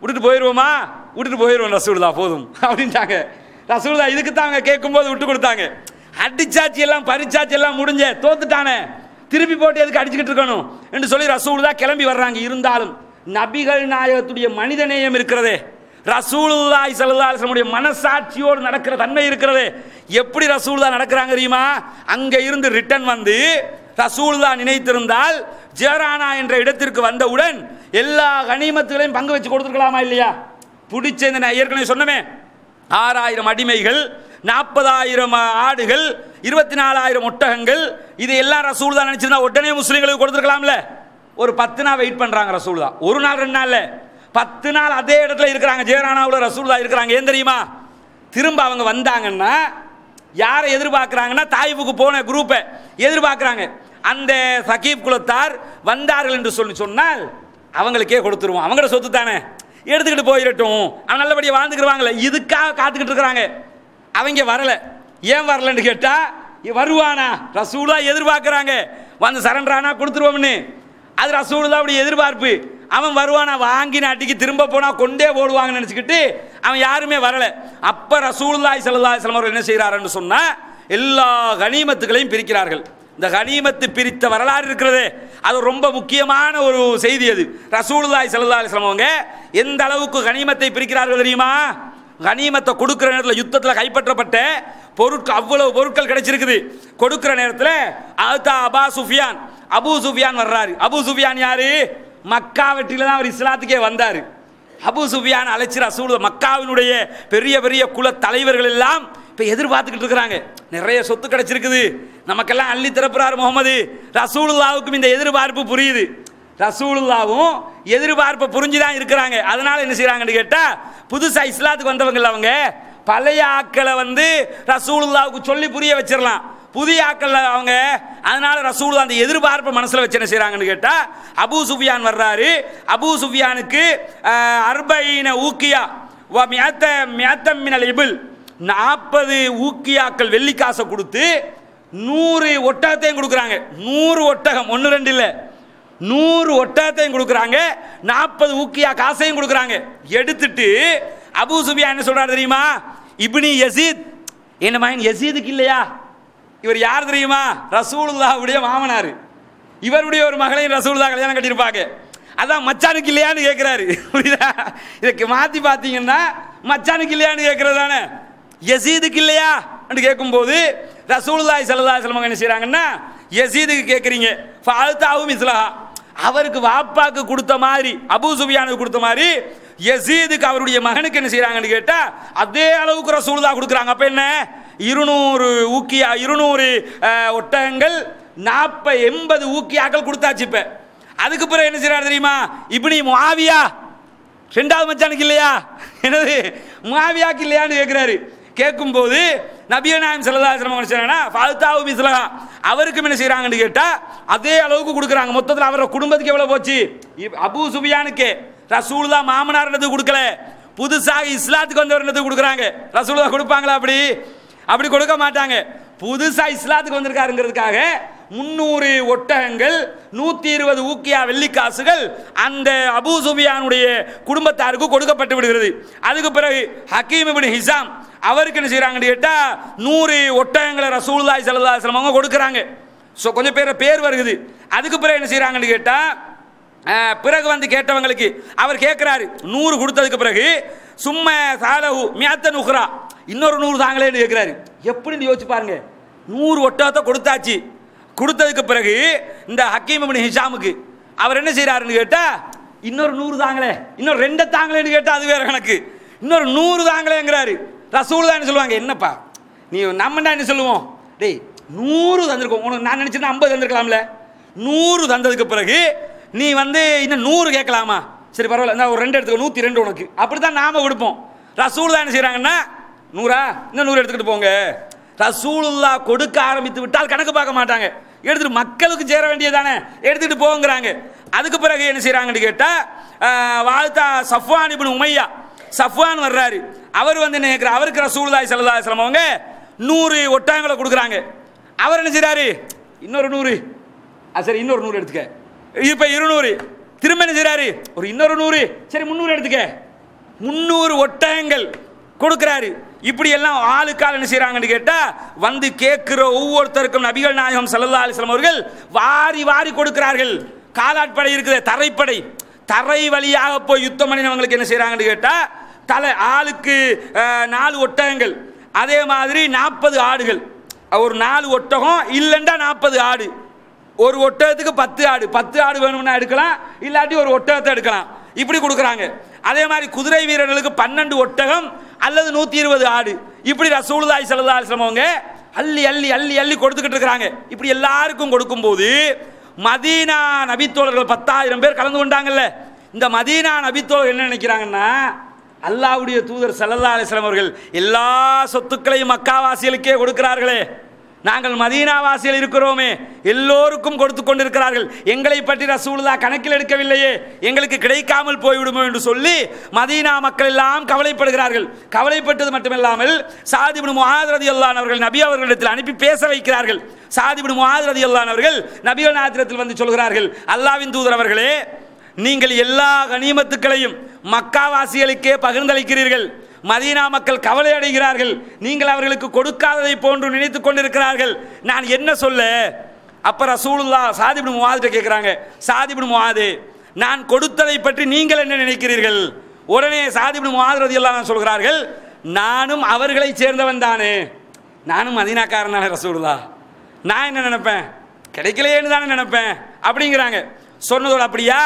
விட்டுட்டு போயிடுவோமா, விட்டுட்டு போயிடுவோம் ரசூலுல்லாஹ் போதும் அப்படின்ட்டாங்க. ரசூலுல்லாஹ் இதுக்கு தான் அவங்க கேட்கும்போது விட்டு கொடுத்தாங்க. அடிச்சாச்சி எல்லாம் பறிச்சாச்சி எல்லாம் முடிஞ்ச, தோத்துட்டானே, திருப்பி போட்டு எதுக்கு அடிச்சுக்கிட்டு இருக்கணும் என்று சொல்லி ரசூலுல்லாஹ் கிளம்பி வர்றாங்க. இருந்தாலும் நபிகள் நாயகத்துடைய மனிதநேயம் இருக்கிறதே, ரசூலுல்லாஹி ஸல்லல்லாஹு அலைஹி வஸல்லம் மனசாட்சியோடு நடக்கிற தன்மை இருக்கிறதே, எப்படி ரசூலுல்லாஹ் நடக்கிறாங்க தெரியுமா? அங்க இருந்து ரிட்டர்ன் வந்து ரசூலுல்லாஹ் நினைத்திருந்தால் ஜெரானா என்ற இடத்திற்கு வந்தவுடன் எல்லா கனிமத்துகளையும் பங்கு வச்சு கொடுத்துருக்கலாமா இல்லையா? பிடிச்ச இந்த ஏற்கனவே சொன்னமே 6000 அடிமைகள், 40,000 ஆடுகள், 24,000 ஒட்டகங்கள், இது எல்லாம் ரசூலுல்லாஹ் நினைச்சிருந்தா உடனே முஸ்லிம்களுக்கு கொடுத்துருக்கலாம்ல. ஒரு 10 நாள் வெயிட் பண்றாங்க ரசூலுல்லாஹ், ஒரு நாள் 2 நாள்ல 10 நாள் அதே இடத்துல இருக்கிறாங்க. ஜெரானாவில் ரசூலுல்லாஹ் இருக்கிறாங்க. ஏன் தெரியுமா? திரும்ப அவங்க வந்தாங்கன்னா யாரை எதிர்பார்க்கிறாங்கன்னா, தாயிஃபுக்கு போன குரூப்பை எதிர்பார்க்கிறாங்க. அந்த சகீப் குலத்தார் வந்தார்கள் என்று சொன்னால் அவங்களுக்கே கொடுத்துருவோம், அவங்களோட சொத்து தானே, எடுத்துக்கிட்டு போயிடட்டும், அவன் நல்லபடியாக வாழ்ந்துக்கிடுவாங்களே, இதுக்காக காத்துக்கிட்டு இருக்கிறாங்க. அவங்க வரல. ஏன் வரலன்னு கேட்டா, வருவானா ரசூலுல்லாஹ் எதிர்பார்க்கிறாங்க, வந்து சரண்டரானா கொடுத்துருவோம்னு. அது ரசூலுல்லாஹ்வுடைய எதிர்பார்ப்பு. அவன் வருவானா, வாங்கின அடிக்கு திரும்ப போனா கொண்டே ஓடுவாங்கன்னு நினைச்சுக்கிட்டு அவன் யாருமே வரல. அப்ப ரசூலுல்லாஹி ஸல்லல்லாஹு அலைஹி வஸல்லம் என்ன செய்யறாருன்னு சொன்னா, எல்லா கனிமத்துகளையும் பிரிக்கிறார்கள். இந்த கனிமத்து பிரித்த வரலாறு இருக்கிறதே, அது ரொம்ப முக்கியமான ஒரு செய்தி. அது ரசூலுல்லாஹி ஸல்லல்லாஹு அலைஹி வஸல்லம் அவங்க எந்த அளவுக்கு கனிமத்தை பிரிக்கிறார்கள் தெரியுமா? கனிமத்தை கொடுக்கிற நேரத்தில், யுத்தத்தில் கைப்பற்றப்பட்ட பொருட்கள், அவ்வளவு பொருட்கள் கிடைச்சிருக்குது. கொடுக்கிற நேரத்தில் அபூ சுஃபியான் வர்றாரு. அபூ சுஃபியான் யாரு? மக்கா வெற்றில தான் அவர் இஸ்லாத்துக்கே வந்தார். அபூ சுஃபியான் அழைச்சி ரசூலுல்லாஹ், மக்காவினுடைய பெரிய பெரிய குல தலைவர்கள் எல்லாம் இப்போ எதிர்பார்த்துக்கிட்டு இருக்கிறாங்க. நிறைய சொத்து கிடைச்சிருக்குது, நமக்கெல்லாம் அள்ளி திறப்புறாரு முகமது. ரசூலுல்லாவுக்கும் இந்த எதிர்பார்ப்பு புரியுது. ரசூலுல்லாவும் எதிர்பார்ப்பை புரிஞ்சுதான் இருக்கிறாங்க. அதனால என்ன செய்யறாங்கன்னு கேட்டா, புதுசா இஸ்லாத்துக்கு வந்தவங்க அவங்க பழைய ஆக்களை ரசூலுல்லாவுக்கு சொல்லி புரிய வச்சிடலாம், புதிய ஆக்கள் அவங்க. அதனால ரசூலுல்லாஹ் அந்த எதிர்பார்ப்பை மனசுல வச்சு என்ன செய்யறாங்கன்னு கேட்டா, அபூ சுஃபியான் வர்றாரு. அபூ சுஃபியானுக்கு 40 ஊக்கியா மியத்தம் மினல் இபில் 40 ஊக்கியாக்கள் வெள்ளிக்காசை கொடுத்து 100 ஒட்டகத்தையும் கொடுக்குறாங்க. 100 ஒட்டகம், 1 2 இல்லை, 100 ஒட்டகத்தையும் கொடுக்குறாங்க, 40 ஊக்கியா காசையும் கொடுக்குறாங்க. எடுத்துட்டு அபூ சுஃபியான் என்ன சொல்றாரு தெரியுமா? இப்னி யசீத், என்ன மகன் யசீதுக்கு இல்லையா? இவர் யார் தெரியுமா? ரசூலுல்லாஹ்வுடைய மாமனார். இவருடைய ஒரு மகளையும் ரசூலுல்லாஹ் கல்யாணம் கட்டியிருப்பாங்க. அதான் மச்சானுக்கு இல்லையான்னு கேட்கிறாரு. புரியுதா? இதுக்கு மாத்தி பார்த்தீங்கன்னா மச்சானுக்கு இல்லையான்னு கேட்கறது தானே. யசீதுக்கு இல்லையா என்று கேட்கும்போது ரசூலுல்லாஹி ஸல்லல்லாஹு அலைஹி வஸல்லம் என்ன செய்றாங்கன்னா, யசீதுக்கு கேட்குறீங்க, ஃபால்தாவு மிஸ்லஹா, அவருக்கு வாப்பாக்கு கொடுத்த மாதிரி, அபூ சுஃபியானுக்கு கொடுத்த மாதிரி யசீதுக்கு அவருடைய மகனுக்கு என்ன செய்றாங்கன்னு கேட்டா அதே அளவுக்கு ரசூலுல்லாஹ் கொடுக்குறாங்க. அப்ப என்ன, 200 ஊக்கியா, 200 ஒட்டகங்கள், 80 ஊக்கியாக்கள் கொடுத்தாச்சு. இப்ப அதுக்கு பிறகு என்ன செய்றாரு தெரியுமா? இப்னி முஆவியா, 2வது மச்சானுக்கு இல்லையா, என்னது முஆவியாக்கு இல்லையான்னு கேட்கிறாரு. கேட்கும்போது நபிகள் நாயகம் ஸல்லல்லாஹு அலைஹி வஸல்லம் என்ன செய்றாங்கன்னா, ஃபால்தாவு மிஸ்லஹா, அவருக்கு என்ன செய்றாங்கன்னு கேட்டா அதே அளவுக்கு கொடுக்குறாங்க. மொத்தத்தில் அவரோட குடும்பத்துக்கு எவ்வளவு போச்சு? அபூ சுஃபியானுக்கு ரசூலுல்லாஹ் மாமனார்ன்றது கொடுக்கல, புதுசாக இஸ்லாத்துக்கு வந்தவர்ன்றது கொடுக்குறாங்க. ரசூலுல்லாஹ் கொடுப்பாங்களா? அப்படி கொடுக்க மாட்டாங்க. புதுசா இஸ்லாத்துக்கு வந்திருக்காருங்கிறதுக்காக 300 ஒட்டகங்கள், 120 ஊக்கியா வெள்ளிக்காசுகள் அந்த அபூ சுஃபியானுடைய குடும்பத்தாருக்கு கொடுக்கப்பட்டு விடுகிறது. அதுக்கு பிறகு ஹக்கீம் இப்னு ஹிசாம் அவருக்கு என்ன செய்றாங்கன்னு கேட்டா 100 ஒட்டகங்களை ரசூலுல்லாஹி ஸல்லல்லாஹு அலைஹி வஸல்லம் கொடுக்குறாங்க. ஸோ கொஞ்சம் பேர் வருகுது. அதுக்கு பிறகு என்ன செய்றாங்கன்னு கேட்டா, பிறகு கேட்டவங்களுக்கு அவர் கேட்கிறாரு, 100 கொடுத்ததுக்கு பிறகு சும்மா சாலஹு மியத்தன் உக்ரா, இன்னொரு 100 தாங்களேன்னு கேட்கிறாரு. எப்படின்னு யோசிச்சு பாருங்க, 100 ஒட்டகத்தை கொடுத்தாச்சு. கொடுத்ததுக்கு பிறகு இந்த ஹக்கீம் இப்னு ஹிஷாமுக்கு அவர் என்ன செய்யறாருன்னு கேட்டா, இன்னொரு 100 தாங்களே, இன்னொரு 2 தாங்களேன்னு கேட்டா அது வேற கணக்கு, இன்னொரு 100 தாங்களேங்கிறாரு. ரசூலுல்லாஹ் என்ன சொல்லுவாங்க, என்னப்பா நீ நம்மண்டா என்ன சொல்லுவோம், டேய் 100 தந்திருக்கோம், உனக்கு நான் நினைச்சேன்னா 50 தந்திருக்கலாம்ல, 100 தந்ததுக்கு பிறகு நீ இன்னும் 100 கேட்கலாமா? சரி பரவாயில்ல, நான் ஒரு 2 எடுத்துக்கோ, 102 உனக்கு, அப்படித்தான் நாம கொடுப்போம். ரசூலுல்லாஹ் என்ன செய்றாங்கன்னா, 100 இன்னும் 100 எடுத்துக்கிட்டு போங்க. ரசூலுல்லாஹ் கொடுக்க ஆரம்பித்து விட்டால் கணக்கு பார்க்க மாட்டாங்க, எடுத்துட்டு மக்களுக்கு சேர வேண்டியதானே, எடுத்துட்டு போங்கிறாங்க. அதுக்கு பிறகு என்ன செய்றாங்கன்னு கேட்டா, வாழ்த்தா சஃப்வான் இப்னு உமையா, சஃப்வான் வர்றாரு. அவர் என்ன கேட்கிறார், அவருக்கு ரசூலுல்லாஹி ஸல்லல்லாஹு அலைஹி வஸல்லம் அவங்க 100 ஒட்டகங்களை கொடுக்குறாங்க. அவர் என்ன செய்றாரு, இன்னொரு 100, சரி இன்னொரு 100 எடுத்துக்க, இப்ப 200, திரும்ப என்ன செய்றாரு, ஒரு இன்னொரு 100, சரி 300 எடுத்துக்க, 300 ஒட்டகங்கள் கொடுக்கிறாரு. இப்படி எல்லாம் ஆளுக்கால் என்ன செய்றாங்கன்னு கேட்டா, கேட்கிற ஒவ்வொருத்தருக்கும் நபிகள் நாயகம் ஸல்லல்லாஹு அலைஹி வஸல்லம் அவர்கள் வாரி வாரி கொடுக்கிறார்கள். காலாட்படை இருக்குது, தரைப்படை, தரை வழியாக போய் யுத்தம் பண்ணினவங்களுக்கு என்ன செய்றாங்கன்னு கேட்டா, ஆளுக்கு 4 ஒட்டகங்கள், அதே மாதிரி 40 ஆடுகள், ஒரு 4 ஒட்டகம் இல்லைண்டா 40 ஆடு, ஒரு ஒட்டகத்துக்கு 10 ஆடு, 10 ஆடு வேணும்னா எடுக்கலாம், இல்லாட்டி ஒரு ஒட்டகத்தை எடுக்கலாம், இப்படி கொடுக்குறாங்க. அதே மாதிரி குதிரை வீரர்களுக்கு 12 ஒட்டகம் அல்லது 120 ஆடு, இப்படி ரசூலுல்லாஹி ஸல்லல்லாஹு அலைஹி வஸல்லம் அவங்க அள்ளி அள்ளி அள்ளி அள்ளி கொடுத்துக்கிட்டு இருக்கிறாங்க. இப்படி எல்லாருக்கும் கொடுக்கும்போது மதீனா நபித்தோழர்கள் 10,000 பேர் கலந்து கொண்டாங்கல்ல, இந்த மதீனா நபித்தோழர்கள் என்ன நினைக்கிறாங்கன்னா, அல்லாஹ்வுடைய தூதர் ஸல்லல்லாஹு அலைஹி வஸல்லம் அவர்கள் எல்லா சொத்துக்களையும் மக்காவாசிகளுக்கே கொடுக்கிறார்களே, நாங்கள் மதீனாவாசியில் இருக்கிறோமே, எல்லோருக்கும் கொடுத்து கொண்டிருக்கிறார்கள், எங்களை பற்றி ரசூலுல்லாஹ் கணக்கில் எடுக்கவில்லையே, எங்களுக்கு கிடைக்காமல் போய்விடுமோ என்று சொல்லி மதீனா மக்கள் எல்லாம் கவலைப்படுகிறார்கள். கவலைப்பட்டது மட்டுமில்லாமல் சாத் இப்னு முஆத் ரலியல்லாஹு அன்ஹு அவர்கள் நபி அவர்களிடத்தில் அனுப்பி பேச வைக்கிறார்கள். சாத் இப்னு முஆத் ரலியல்லாஹு அன்ஹு அவர்கள் நபிகள் நாயகத்தில் சொல்கிறார்கள், அல்லாஹ்வின் தூதர் அவர்களே, நீங்கள் எல்லா கனிமத்துக்களையும் மக்காவாசிகளுக்கே பகிர்ந்தளிக்கிறீர்கள், மதீனா மக்கள் கவலை அடைகிறார்கள், நீங்கள் அவர்களுக்கு கொடுக்காததை போன்று நினைத்துக் கொண்டிருக்கிறார்கள், நான் என்ன சொல்ல? அப்ப ரசூலுல்லாஹ் சாத் இப்னு முஆத் கேட்கிறாங்க, சாத் இப்னு முஆத், நான் கொடுத்ததை பற்றி நீங்கள் என்ன நினைக்கிறீர்கள்? உடனே சாத் இப்னு முஆத் ரலியல்லாஹு அன்ஹு சொல்கிறார்கள், நானும் அவர்களை சேர்ந்தவன் தானே, நானும் மதீனாக்காரன் தானே ரசூலுல்லாஹ், நான் என்ன நினைப்பேன், கிடைக்கலையேன்னு தானே நினைப்பேன் அப்படிங்கிறாங்க. சொன்னதோடு அப்படியா,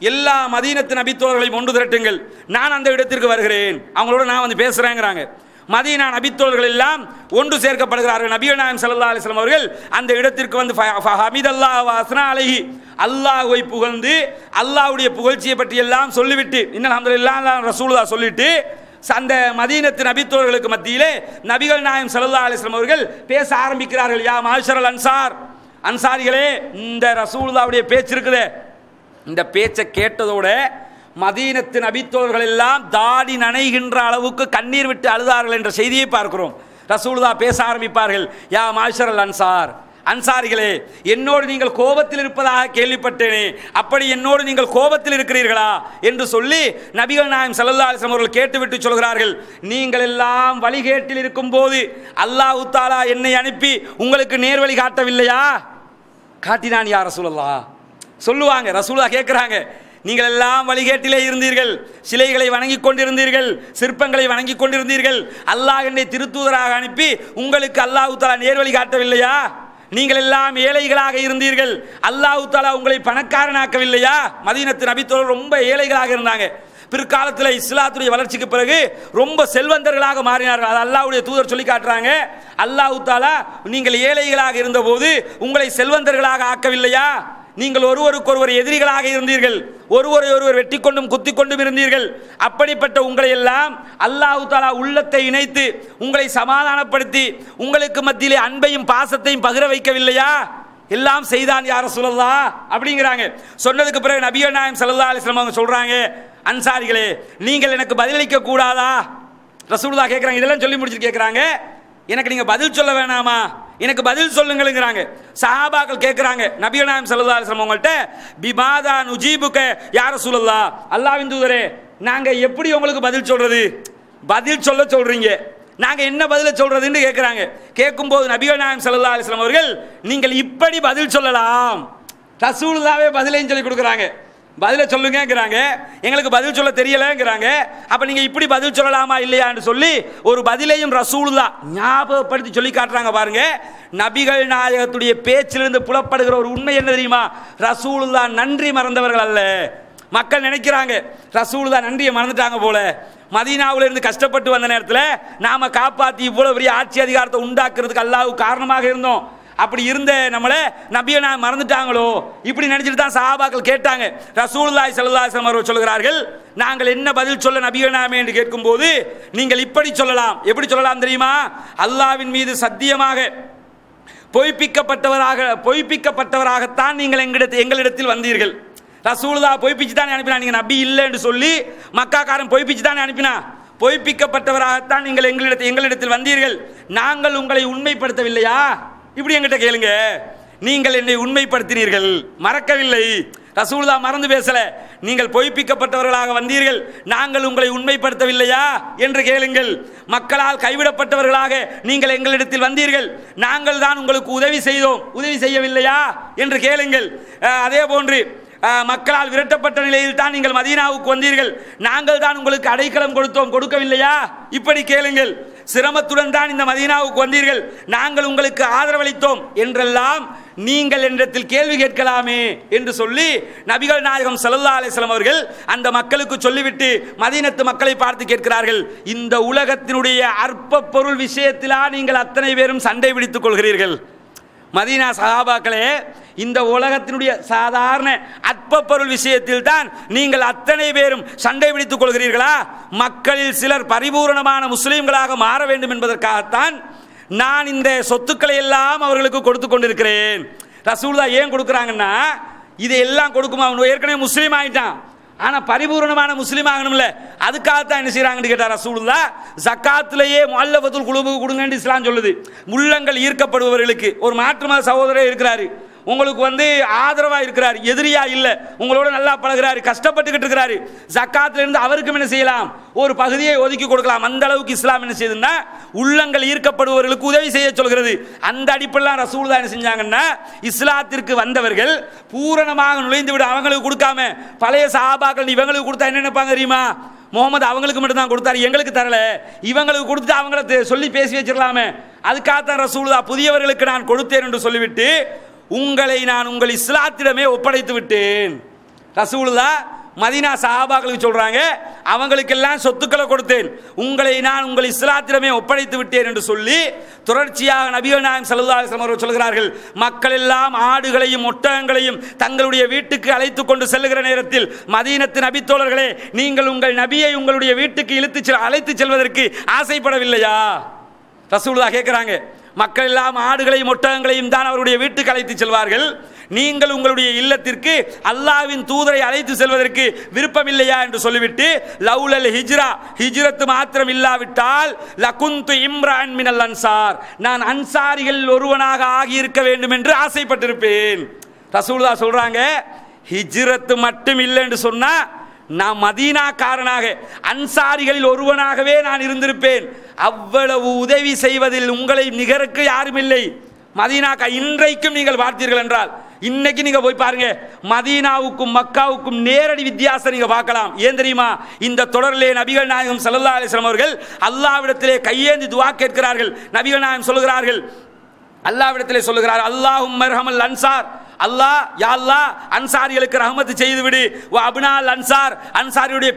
எல்லா மதீனத்து நபித்தோழர்களையும் ஒன்று திரட்டுங்கள், நான் அந்த இடத்திற்கு வருகிறேன், அவங்களோட நான் பேசுறேங்கிறாங்க. மதீனா நபித்தோழர்கள் எல்லாம் ஒன்று சேர்க்கப்படுகிறார்கள். நபிகள் நாயகம் ஸல்லல்லாஹு அலைஹி வஸல்லம் அவர்கள் அந்த இடத்திற்கு வந்து ஃபஹமிதல்லாஹு வ அஸ்னா அலைஹி, அல்லாஹ்வை புகழ்ந்து அல்லாஹ்வுடைய புகழ்ச்சியை பற்றி எல்லாம் சொல்லிவிட்டு இன்னல் ஹம்துலில்லாஹ் ரசூலுல்லாஹ் சொல்லிட்டு அந்த மதீனத்து நபித்தோழர்களுக்கு மத்தியிலே நபிகள் நாயகம் ஸல்லல்லாஹு அலைஹி வஸல்லம் அவர்கள் பேச ஆரம்பிக்கிறார்கள். யா மாஷரல் அன்சார், அன்சாரிகளே, இந்த ரசூலுல்லாஹ்வுடைய பேச்சு இருக்குதே, இந்த பேச்சை கேட்டதோட மதீனத்து நபித்தோழர்கள் எல்லாம் தாடி நனைகின்ற அளவுக்கு கண்ணீர் விட்டு அழுதார்கள் என்ற செய்தியை பார்க்கிறோம். ரசூலுல்லாஹ் பேச ஆரம்பிப்பார்கள். யா மாஷரல் அன்சார், அன்சாரிகளே, என்னோடு நீங்கள் கோபத்தில் இருப்பதாக கேள்விப்பட்டேனே, அப்படி என்னோடு நீங்கள் கோபத்தில் இருக்கிறீர்களா என்று சொல்லி நபிகள் நாயகம் ஸல்லல்லாஹு அலைஹி வஸல்லம் அவர்கள் கேட்டுவிட்டு சொல்கிறார்கள், நீங்கள் எல்லாம் வழிகேட்டில் இருக்கும் போது அல்லாஹ் தஆலா என்னை அனுப்பி உங்களுக்கு நேர்வழி காட்டவில்லையா? காட்டினான் யா ரசூலல்லாஹ். சொல்லுவாங்க, ரசூலுல்லாஹ் கேட்கிறாங்க, நீங்கள் எல்லாம் வழிகேட்டிலே இருந்தீர்கள், சிலைகளை வணங்கி கொண்டிருந்தீர்கள், சிற்பங்களை வணங்கி கொண்டிருந்தீர்கள், அல்லாஹ் என்னை திருத்தூதராக அனுப்பி உங்களுக்கு அல்லாஹ் தஆலா நேர்வழி காட்டவில்லையா? நீங்கள் எல்லாம் ஏழைகளாக இருந்தீர்கள், அல்லாஹ் தஆலா உங்களை பணக்காரனாக்கவில்லையா? மதீனத்து நபித்தோழர்கள் ரொம்ப ஏழைகளாக இருந்தாங்க. பிற்காலத்தில் இஸ்லாத்துடைய வளர்ச்சிக்கு பிறகு ரொம்ப செல்வந்தர்களாக மாறினார்கள். அது அல்லாஹ்வுடைய தூதர் சொல்லி காட்டுறாங்க. அல்லாஹ் தஆலா நீங்கள் ஏழைகளாக இருந்தபோது உங்களை செல்வந்தர்களாக ஆக்கவில்லையா? நீங்கள் ஒருவருக்கொருவர் எதிரிகளாக இருந்தீர்கள், ஒருவரை ஒருவர் வெட்டி கொண்டும் குத்தி கொண்டும் இருந்தீர்கள். அப்படிப்பட்ட உங்களை எல்லாம் அல்லாஹ் தஆலா உள்ளத்தை இணைத்து உங்களை சமாதானப்படுத்தி உங்களுக்கு மத்தியிலே அன்பையும் பாசத்தையும் பகிர வைக்கவில்லையா? எல்லாம் செய்தான் யா ரசூலல்லாஹ் அப்படிங்கிறாங்க. சொன்னதுக்கு பிறகு நபிகள் நாயகம் ஸல்லல்லாஹு அலைஹி வஸல்லம் அவங்க சொல்றாங்க, அன்சாரிகளே, நீங்கள் எனக்கு பதிலளிக்க கூடாதா? ரசூலுல்லாஹ் கேட்குறாங்க, இதெல்லாம் சொல்லி முடிச்சுட்டு கேட்குறாங்க, எனக்கு நீங்கள் பதில் சொல்ல வேணாமா? எனக்கு பதில் சொல்லுங்கள்ங்கிறாங்க. சஹாபாக்கள் கேட்குறாங்க நபிகள் நாயகம் ஸல்லல்லாஹு அலைஹி வஸல்லம் அவங்கள்ட்ட, பிமாதா நுஜீபுக யா ரசூலல்லாஹ், அல்லாஹ்வின் தூதரே, நாங்கள் எப்படி உங்களுக்கு பதில் சொல்றது? பதில் சொல்ல சொல்றீங்க, நாங்கள் என்ன பதில சொல்றதுன்னு கேட்குறாங்க. கேட்கும்போது நபிகள் நாயகம் ஸல்லல்லாஹு அலைஹி வஸல்லம் அவர்கள், நீங்கள் இப்படி பதில் சொல்லலாம். ரசூலுல்லாஹ்வே பதிலையும் சொல்லி கொடுக்குறாங்க. பதில சொல்லுங்கிறாங்க, எங்களுக்கு பதில் சொல்ல தெரியலங்கிறாங்க. அப்ப நீங்க இப்படி பதில் சொல்லலாமா இல்லையான்னு சொல்லி ஒரு பதிலையும் ரசூலுல்லாஹ் ஞாபகப்படுத்தி சொல்லி காட்டுறாங்க. பாருங்க, நபிகள் நாயகத்துடைய பேச்சிலிருந்து புலப்படுகிற ஒரு உண்மை என்ன தெரியுமா? ரசூலுல்லாஹ் நன்றி மறந்தவர்கள் அல்ல. மக்கள் நினைக்கிறாங்க ரசூலுல்லாஹ் நன்றியை மறந்துட்டாங்க போல, மதீனாவுல இருந்து கஷ்டப்பட்டு வந்த நேரத்தில் நாம காப்பாற்றி இவ்வளவு பெரிய ஆட்சி அதிகாரத்தை உண்டாக்குறதுக்கு அல்லாஹ் காரணமாக இருந்தோம், அப்படி இருந்த நம்மளை நபியை நான் மறந்துட்டாங்களோ இப்படி நினைச்சிட்டு தான் சஹாபாக்கள் கேட்டாங்க. ரசூலுல்லாஹி ஸல்லல்லாஹு அலைஹி வஸல்லம் அவர்கள் சொல்கிறார்கள், நாங்கள் என்ன பதில் சொல்ல நபியை நாமே என்று கேட்கும்போது நீங்கள் இப்படி சொல்லலாம். எப்படி சொல்லலாம் தெரியுமா? அல்லாஹ்வின் மீது சத்தியமாக பொய்ப்பிக்கப்பட்டவராகத்தான் நீங்கள் எங்களிடத்தில் வந்தீர்கள். ரசூலுல்லாஹ் பொய்ப்பிச்சு தானே அனுப்பினா, நீங்க நபி இல்லை என்று சொல்லி மக்காக்காரன் பொய்ப்பிச்சு தானே அனுப்பினா, பொய்ப்பிக்கப்பட்டவராகத்தான் நீங்கள் எங்களிடத்தில் வந்தீர்கள். நாங்கள் உங்களை உண்மைப்படுத்தவில்லையா? இப்படி என்கிட்ட கேளுங்க. நீங்கள் என்னை உண்மைப்படுத்தினீர்கள், மறக்கவில்லை. ரசூலுல்லாஹ் மறந்து பேசல. நீங்கள் பொய்ப்பிக்கப்பட்டவர்களாக வந்தீர்கள், நாங்கள் உங்களை உண்மைப்படுத்தவில்லையா என்று கேளுங்கள். மக்களால் கைவிடப்பட்டவர்களாக நீங்கள் எங்களிடத்தில் வந்தீர்கள், நாங்கள் தான் உங்களுக்கு உதவி செய்தோம், உதவி செய்யவில்லையா என்று கேளுங்கள். அதே போன்று மக்களால் விரட்டப்பட்ட நிலையில் தான் நீங்கள் மதீனாவுக்கு வந்தீர்கள், நாங்கள் தான் உங்களுக்கு அடைக்கலம் கொடுத்தோம், கொடுக்கவில்லையா? இப்படி கேளுங்கள். சிரமத்துடன் தான் இந்த மதீனாவுக்கு வந்தீர்கள், நாங்கள் உங்களுக்கு ஆதரவளித்தோம் என்றெல்லாம் நீங்கள் என்னிடத்தில் கேள்வி கேட்கலாமே என்று சொல்லி நபிகள் நாயகம் ஸல்லல்லாஹு அலைஹி வஸல்லம் அவர்கள் அந்த மக்களுக்கு சொல்லிவிட்டு மதீனத்து மக்களை பார்த்து கேட்கிறார்கள், இந்த உலகத்தினுடைய அற்ப பொருள் விஷயத்திலா நீங்கள் அத்தனை பேரும் சண்டை பிடித்துக் கொள்கிறீர்கள்? மதீனா சஹாபாக்களே, இந்த உலகத்தினுடைய சாதாரண அற்ப பொருள் விஷயத்தில் தான் நீங்கள் அத்தனை பேரும் சண்டை பிடித்துக் கொள்கிறீர்களா? மக்களில் சிலர் பரிபூரணமான முஸ்லிம்களாக மாற வேண்டும் என்பதற்காகத்தான் நான் இந்த சொத்துக்களை எல்லாம் அவர்களுக்கு கொடுத்து கொண்டிருக்கிறேன். ரசூலுல்லாஹ் ஏன் கொடுக்குறாங்கன்னா, இதையெல்லாம் கொடுக்குமா, அவன் ஏற்கனவே முஸ்லீம் ஆயிட்டான், ஆனா பரிபூர்ணமான முஸ்லீம் ஆகணும்ல, அதுக்காகத்தான் என்ன செய்யறாங்கன்னு கேட்டார் ரசூலுல்லாஹ். ஜக்காத்திலேயே முஅல்லஃபத்துல் குலூபுக்கு கொடுங்கன்னு இஸ்லாம் சொல்லுது. உள்ளங்கள் ஈர்க்கப்படுபவர்களுக்கு ஒரு மாற்று மத சகோதரர் இருக்கிறாரு, உங்களுக்கு ஆதரவா இருக்கிறார், எதிரியா இல்ல, உங்களோட நல்லா பழகிறாரு, கஷ்டப்பட்டுக்கிட்டு இருக்கிறாரு, ஜக்காத்துல இருந்து அவருக்கும் என்ன செய்யலாம், ஒரு பகுதியை ஒதுக்கி கொடுக்கலாம். அந்த அளவுக்கு இஸ்லாம் என்ன செய்யுதுன்னா உள்ளங்கள் ஈர்க்கப்படுபவர்களுக்கு உதவி செய்ய சொல்கிறது. அந்த அடிப்படையில் ரசூலுல்லாஹ் என்ன செஞ்சாங்கன்னா, இஸ்லாத்திற்கு வந்தவர்கள் பூரணமாக நுழைந்து விட அவங்களுக்கு கொடுக்காம பழைய சஹாபாக்கள் இவங்களுக்கு கொடுத்தா என்ன நினைப்பாங்க தெரியுமா? முகமது அவங்களுக்கு மட்டும் தான் கொடுத்தாரு, எங்களுக்கு தரல, இவங்களுக்கு கொடுத்து அவங்கள சொல்லி பேசி வச்சிடலாமே, அதுக்காகத்தான் ரசூலுல்லாஹ் புதியவர்களுக்கு நான் கொடுத்தேன் என்று சொல்லிவிட்டு உங்களை நான் உங்கள் இஸ்லாத்திடமே ஒப்படைத்து விட்டேன். ரசூலுல்லாஹ் மதீனா சஹாபாக்களுக்கு சொல்றாங்க, அவங்களுக்கெல்லாம் சொத்துக்களை கொடுத்தேன், உங்களை நான் உங்கள் இஸ்லாத்திடமே ஒப்படைத்து விட்டேன் என்று சொல்லி தொடர்ச்சியாக நபிகள் நாயகம் ஸல்லல்லாஹு அலைஹி வஸல்லம் அவர்கள் சொல்கிறார்கள், மக்கள் எல்லாம் ஆடுகளையும் ஒட்டகங்களையும் தங்களுடைய வீட்டுக்கு அழைத்து கொண்டு செல்லுகிற நேரத்தில் மதீனத்து நபித்தோழர்களே, நீங்கள் உங்கள் நபியை உங்களுடைய வீட்டுக்கு அழைத்து செல்வதற்கு ஆசைப்படவில்லையா? ரசூலுல்லாஹ் கேட்கிறாங்க, மக்கள் எல்லாம் ஆடுகளையும் ஒட்டகங்களையும் தான் அவருடைய வீட்டுக்கு அழைத்து செல்வார்கள், நீங்கள் உங்களுடைய இல்லத்திற்கு அல்லாஹ்வின் தூதரை அழைத்து செல்வதற்கு விருப்பமில்லையா என்று சொல்லிவிட்டு, லவுலல் ஹிஜ்ரா, ஹிஜ்ரத் மாத்திரம் இல்லாவிட்டால் லகுந்து இம்ரான் மினல் அன்சார், நான் அன்சாரிகள் ஒருவனாக ஆகியிருக்க வேண்டும் என்று ஆசைப்பட்டிருப்பேன். ரசூலுல்லாஹ் சொல்றாங்க, ஹிஜ்ரத் மட்டும் இல்லை என்று சொன்னா நான் மதீனாக்காரனாக அன்சாரிகளில் ஒருவனாகவே நான் இருந்திருப்பேன். அவ்வளவு உதவி செய்வதில் உங்களை நிகருக்கு யாரும் இல்லை. மதீனாக்கா இன்றைக்கும் நீங்கள் பார்த்தீர்கள் என்றால், இன்னைக்கு நீங்க போய் பாருங்க, மதீனாவுக்கும் மக்காவுக்கும் நேரடி வித்தியாசம் நீங்க பார்க்கலாம். ஏன் தெரியுமா? இந்த தொடரிலே நபிகள் நாயகம் ஸல்லல்லாஹு அலைஹி வஸல்லம் அவர்கள் அல்லாஹ்விடத்திலே கையேந்தி துஆ கேட்கிறார்கள். நபிகள் நாயகம் சொல்கிறார்கள், அல்லாஹ்விடத்திலே சொல்கிறார், அல்லாஹும்ம இர்ஹமல் அன்சார், அல்லாஹ் யா அல்லாஹ் அன்சாரிகளுக்கு ரஹமத் செய்து விடு, வ அப்னால் அன்சார், அன்சாரியுடைய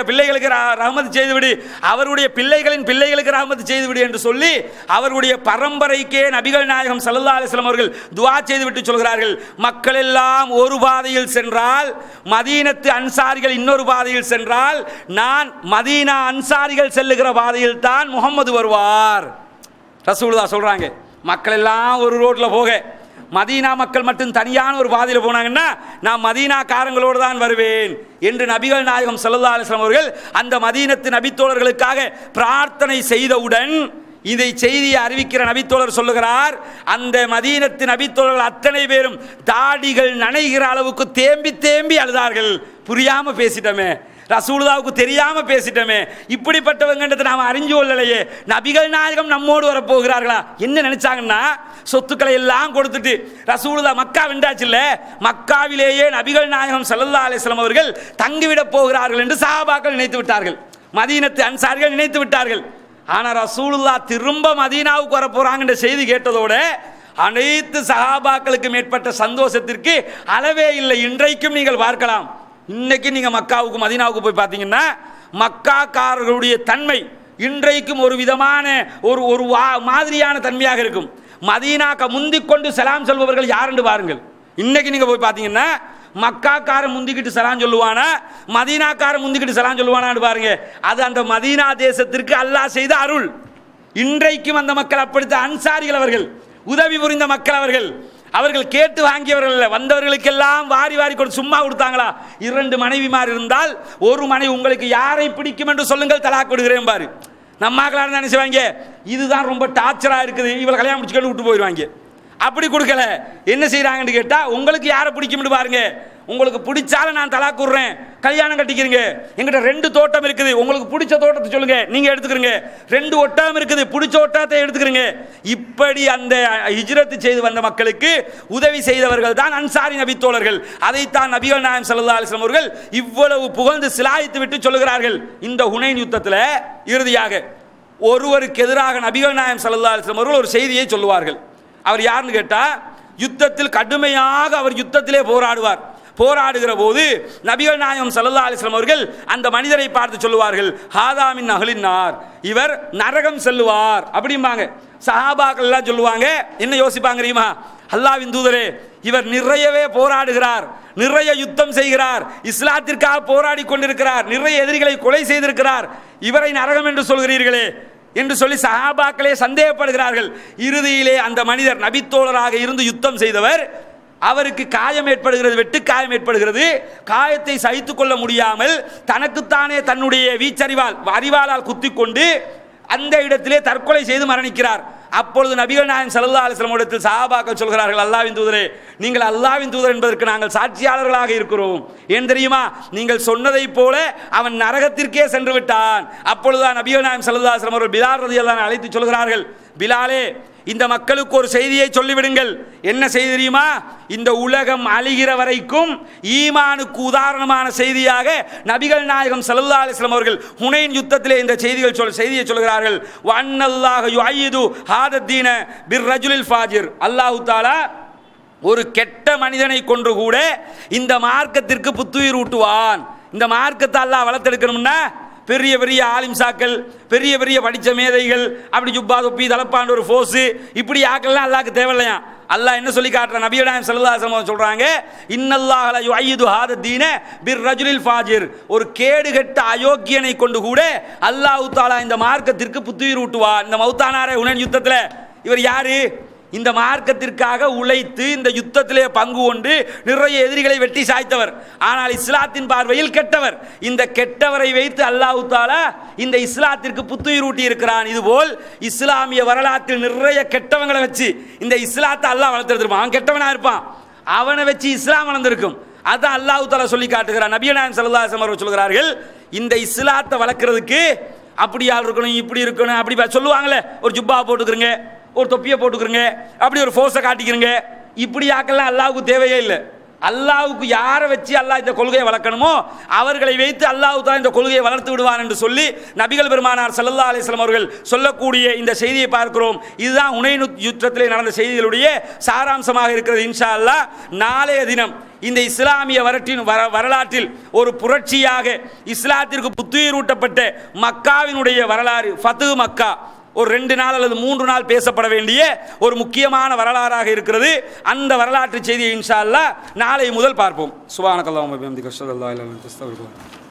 பிள்ளைகளுக்கு ரஹமத் செய்து விடு, அவருடைய பிள்ளைகளின் பிள்ளைகளுக்கு ரஹமத் செய்து விடு என்று சொல்லி அவருடைய பரம்பரைக்கே நபிகள் நாயகம் ஸல்லல்லாஹு அலைஹி வஸல்லம் அவர்கள் துஆ செய்து விட்டு சொல்கிறார்கள், மக்கள் எல்லாம் ஒரு பாதையில் சென்றால், மதீனத்து அன்சாரிகள் இன்னொரு பாதையில் சென்றால், நான் மதீனா அன்சாரிகள் செல்லுகிற பாதையில் தான் முஹம்மது வருவார். ரசூலுல்லாஹ் சொல்றாங்க, மக்கள் எல்லாம் ஒரு ரோட்ல போக, மதீனா மக்கள் மட்டும் தனியான ஒரு பாதையில் போனாங்கன்னா நான் மதீனா காரங்களோடு தான் வருவேன் என்று நபிகள் நாயகம் ஸல்லல்லாஹு அலைஹி வஸல்லம் அவர்கள் அந்த மதீனத்து நபித்தோழர்களுக்காக பிரார்த்தனை செய்தவுடன் இதை செய்தியை அறிவிக்கிற நபித்தோழர் சொல்லுகிறார், அந்த மதீனத்து நபித்தோழர்கள் அத்தனை பேரும் தாடிகள் நனைகிற அளவுக்கு தேம்பி தேம்பி அழுதார்கள். புரியாம பேசிட்டோமே, ரசூலுல்லாஹ்வுக்கு தெரியாம பேசிட்டோமே, இப்படிப்பட்டவங்கன்றதை நாம் அறிஞ்சு கொள்ளலையே, நபிகள் நாயகம் நம்மோடு வரப்போகிறார்களா? என்ன நினைச்சாங்கன்னா, சொத்துக்களை எல்லாம் கொடுத்துட்டு ரசூலுல்லாஹ் மக்கா வென்றாச்சு இல்ல, மக்காவிலேயே நபிகள் நாயகம் ஸல்லல்லாஹு அலைஹி வஸல்லம் அவர்கள் தங்கிவிட போகிறார்கள் என்று சஹாபாக்கள் நினைத்து விட்டார்கள், மதீனத்து அன்சாரிகள் நினைத்து விட்டார்கள். ஆனா ரசூலுல்லாஹ் திரும்ப மதீனாவுக்கு வர போறாங்கன்ற செய்தி கேட்டதோட அனைத்து சஹாபாக்களுக்கு மேற்பட்ட சந்தோஷத்திற்கு அளவே இல்லை. இன்றைக்கும் நீங்கள் பார்க்கலாம், இன்னைக்கு நீங்க மக்காவுக்கு மதீனாவுக்கு போய் பார்த்தீங்கன்னா மக்காக்காரர்களுடைய தன்மை இன்றைக்கும் ஒரு விதமான ஒரு மாதிரியான தன்மையாக இருக்கும். மதீனாக்க முந்திக்கொண்டு சலாம் சொல்பவர்கள் யார் என்று பாருங்கள். இன்னைக்கு நீங்க போய் பார்த்தீங்கன்னா மக்காக்காரன் முந்திக்கிட்டு சலாம் சொல்லுவானா, மதீனாக்காரன் முந்திக்கிட்டு சலாம் சொல்லுவானான்னு பாருங்க. அது அந்த மதீனா தேசத்திற்கு அல்லாஹ் செய்த அருள். இன்றைக்கும் அந்த மக்கள் அப்படித்தான். அன்சாரிகள் அவர்கள், உதவி புரிந்த மக்கள் அவர்கள் கேட்டு வாங்கியவர்கள் அல்ல. வந்தவர்களுக்கெல்லாம் வாரி வாரி கொண்டு சும்மா கொடுத்தாங்களா? 2 மனைவிமார் இருந்தால் ஒரு மனைவி உங்களுக்கு யாரை பிடிக்கும் என்று சொல்லுங்கள், தலாக் கொடுக்கிறேன் பாரு. நம்மாக்களாக தான் நினைச்சுவாங்க, இதுதான் ரொம்ப டார்ச்சரா இருக்குது, இவளை கல்யாணம் முடிச்சுக்கிட்டு விட்டு போயிடுவாங்க. அப்படி கொடுக்கல. என்ன செய்யறாங்கன்னு கேட்டா, உங்களுக்கு யாரை பிடிக்கும்னு பாருங்க, உங்களுக்கு பிடிச்சாலும் நான் தலாக் கூறுறேன், கல்யாணம் கட்டிக்கிறீங்க. எங்கிட்ட 2 தோட்டம் இருக்குது, உங்களுக்கு பிடிச்ச தோட்டத்தை சொல்லுங்க, நீங்க எடுத்துக்கிறீங்க. 2 ஒட்டகம் இருக்குது, பிடிச்ச ஒட்டகத்தை எடுத்துக்கிறீங்க. இப்படி அந்த ஹிஜ்ரத் செய்து வந்த மக்களுக்கு உதவி செய்தவர்கள் தான் அன்சாரி நபித்தோழர்கள். அதைத்தான் நபிகள் நாயகம் ஸல்லல்லாஹு அலைஹி வஸல்லம் அவர்கள் இவ்வளவு புகழ்ந்து சிலாயித்து விட்டு சொல்லுகிறார்கள். இந்த ஹுனைன் யுத்தத்தில் இறுதியாக ஒருவருக்கு எதிராக நபிகள் நாயகம் ஸல்லல்லாஹு அலைஹி வஸல்லம் அவர்கள் ஒரு செய்தியை சொல்லுவார்கள். அவர் யாருன்னு கேட்டா, யுத்தத்தில் கடுமையாக அவர் யுத்தத்திலே போராடுகிற போது நபிகள் நாயகம் ஸல்லல்லாஹு அலைஹி வஸல்லம் அவர்கள் அந்த மனிதரை பார்த்து சொல்லுவார்கள், ஹாதா மின் அஹ்லின் நார், இவர் நரகம் செல்லுவார் அப்படிம்பாங்க. சஹாபாக்கள் எல்லாம் சொல்லுவாங்க, என்ன யோசிப்பாங்க தெரியுமா? அல்லாஹ்வின் தூதரே, இவர் நிறையவே போராடுகிறார், நிறைய யுத்தம் செய்கிறார், இஸ்லாத்திற்காக போராடி கொண்டிருக்கிறார், நிறைய எதிரிகளை கொலை செய்திருக்கிறார், இவரை நரகம் என்று சொல்கிறீர்களே என்று சொல்லி சஹாபாக்களே சந்தேகப்படுகிறார்கள். இறுதியிலே அந்த மனிதர் நபித்தோழராக இருந்து யுத்தம் செய்தவர், அவருக்கு காயம் ஏற்படுகிறது, வெட்டு காயம் ஏற்படுகிறது. காயத்தை சகித்துக் கொள்ள முடியாமல் தனக்குத்தானே தன்னுடைய அறிவாளால் குத்திக் கொண்டு அந்த இடத்திலே தற்கொலை செய்து மரணிக்கிறார். அப்பொழுது நபிகள் நாயகம் ஸல்லல்லாஹு அலைஹி வஸல்லம் இடத்தில் சஹாபாக்கள் சொல்கிறார்கள், அல்லாஹ்வின் தூதரே, நீங்கள் அல்லாஹ்வின் தூதர் என்பதற்கு நாங்கள் சாட்சியாளர்களாக இருக்கிறோம். ஏன் தெரியுமா? நீங்கள் சொன்னதை போல அவன் நரகத்திற்கே சென்று விட்டான். அப்பொழுதுதான் நபிகள் நாயகம் ஸல்லல்லாஹு அலைஹி வஸல்லம் அவர்கள் பிலால் ரலியல்லாஹு அன்ஹு அழைத்து சொல்கிறார்கள், பிலாலே, இந்த மக்களுக்கு ஒரு செய்தியை சொல்லிவிடுங்கள். என்ன செய்தி தெரியுமா? இந்த உலகம் அழிகிற வரைக்கும் ஈமானுக்கு உதாரணமான செய்தியாக நபிகள் நாயகம் ஸல்லல்லாஹு அலைஹி வஸல்லம் அவர்கள் ஹுனைன் யுத்தத்திலே இந்த செய்தியை சொல்கிறார்கள். வன்னல்லாஹு யுஅய்யிது ஹாதத்தீன பிர்ரஜுலில் ஃபாஜிர். அல்லாஹ் தஆலா ஒரு கெட்ட மனிதனை கொன்று கூட இந்த மார்க்கத்திற்கு புத்துயிர் ஊட்டுவான். இந்த மார்க்கத்தை அல்லாஹ் வளர்த்தெடுக்கணும்னா பெரிய பெரிய ஆலிம்சாக்கள், பெரிய பெரிய படித்த மேதைகள், அப்படி ஜுப்பா தொப்பி தலப்பாண்டு ஒரு ஃபோர்ஸு, இப்படி ஆக்கள்லாம் அல்லாஹ்க்கு தேவையில்லையா. அல்லாஹ் என்ன சொல்லி காட்டுறான்? நபி நாயகம் ஸல்லல்லாஹு அலைஹி வஸல்லம் சொல்றாங்க, இன்னல்லாஹ லா யுஅய்யிது ஹாத தீன பிர் ரஜுலில் ஃபாஜிர். ஒரு கேடுகெட்ட அயோக்கியனை கொண்டு கூட அல்லாஹ் தஆலா இந்த மார்க்கத்திற்கு புத்துயிர் ஊட்டுவார். இந்த மௌத்தானாரே ஹுனைன் யுத்தத்தில் இவர் யாரு? இந்த மார்க்கத்திற்காக உழைத்து இந்த யுத்தத்திலே பங்கு கொண்டு நிறைய எதிரிகளை வெட்டி சாய்த்தவர். ஆனால் இஸ்லாத்தின் பார்வையில் கெட்டவர். இந்த கெட்டவரை வைத்து அல்லாஹ் தஆலா இந்த இஸ்லாத்திற்கு புத்துயிர் ஊட்டி இருக்கிறான். இதுபோல் இஸ்லாமிய வரலாற்றில் நிறைய கெட்டவங்களை வச்சு இந்த இஸ்லாத்தை அல்லாஹ் வளர்த்திருப்பான். அவன் கெட்டவனா இருப்பான், அவனை வச்சு இஸ்லாம் வளர்ந்திருக்கும். அதான் அல்லாஹ் தஆலா சொல்லி காட்டுகிறான். நபி நாயகம் ஸல்லல்லாஹு அலைஹி வஸல்லம் சொல்கிறார்கள், இந்த இஸ்லாத்தை வளர்க்கறதுக்கு அப்படி ஆள் இருக்கணும், இப்படி இருக்கணும், அப்படி சொல்லுவாங்களே, ஒரு ஜுப்பா போட்டுக்கிறங்க, ஒரு தொப்பியை போட்டுக்கிறங்க, அப்படி ஒரு ஃபோர்ஸை காட்டிக்கிறங்க, இப்படி ஆக்கெல்லாம் அல்லாஹ்வுக்கு தேவையே இல்லை. அல்லாஹ்வுக்கு யாரை வச்சு அல்லாஹ் இந்த கொள்கையை வளர்க்கணுமோ அவர்களை வைத்து அல்லாஹ் தான் இந்த கொள்கையை வளர்த்து விடுவான் என்று சொல்லி நபிகள் பெருமானார் ஸல்லல்லாஹு அலைஹி வஸல்லம் அவர்கள் சொல்லக்கூடிய இந்த செய்தியை பார்க்கிறோம். இதுதான் ஹுனைன் யுத்தத்திலே நடந்த செய்திகளுடைய சாராம்சமாக இருக்கிறது. இன்ஷா அல்லாஹ் நாளைய தினம் இந்த இஸ்லாமிய வரலாற்றில் ஒரு புரட்சியாக இஸ்லாத்திற்கு புத்துயிரூட்டப்பட்ட மக்காவினுடைய வரலாறு, ஃபத்ஹு மக்கா, ஒரு 2 நாள் அல்லது 3 நாள் பேசப்பட வேண்டிய ஒரு முக்கியமான வரலாறாக இருக்கிறது. அந்த வரலாற்று செய்தியை இன்ஷா அல்லாஹ் நாளை முதல் பார்ப்போம். சுப்ஹானக்கல்லாஹு வ பிஹம்திக அஷ்ஹது அல்லா இலாஹா இல்லா அன்த அஸ்தக்ஃபிருக்க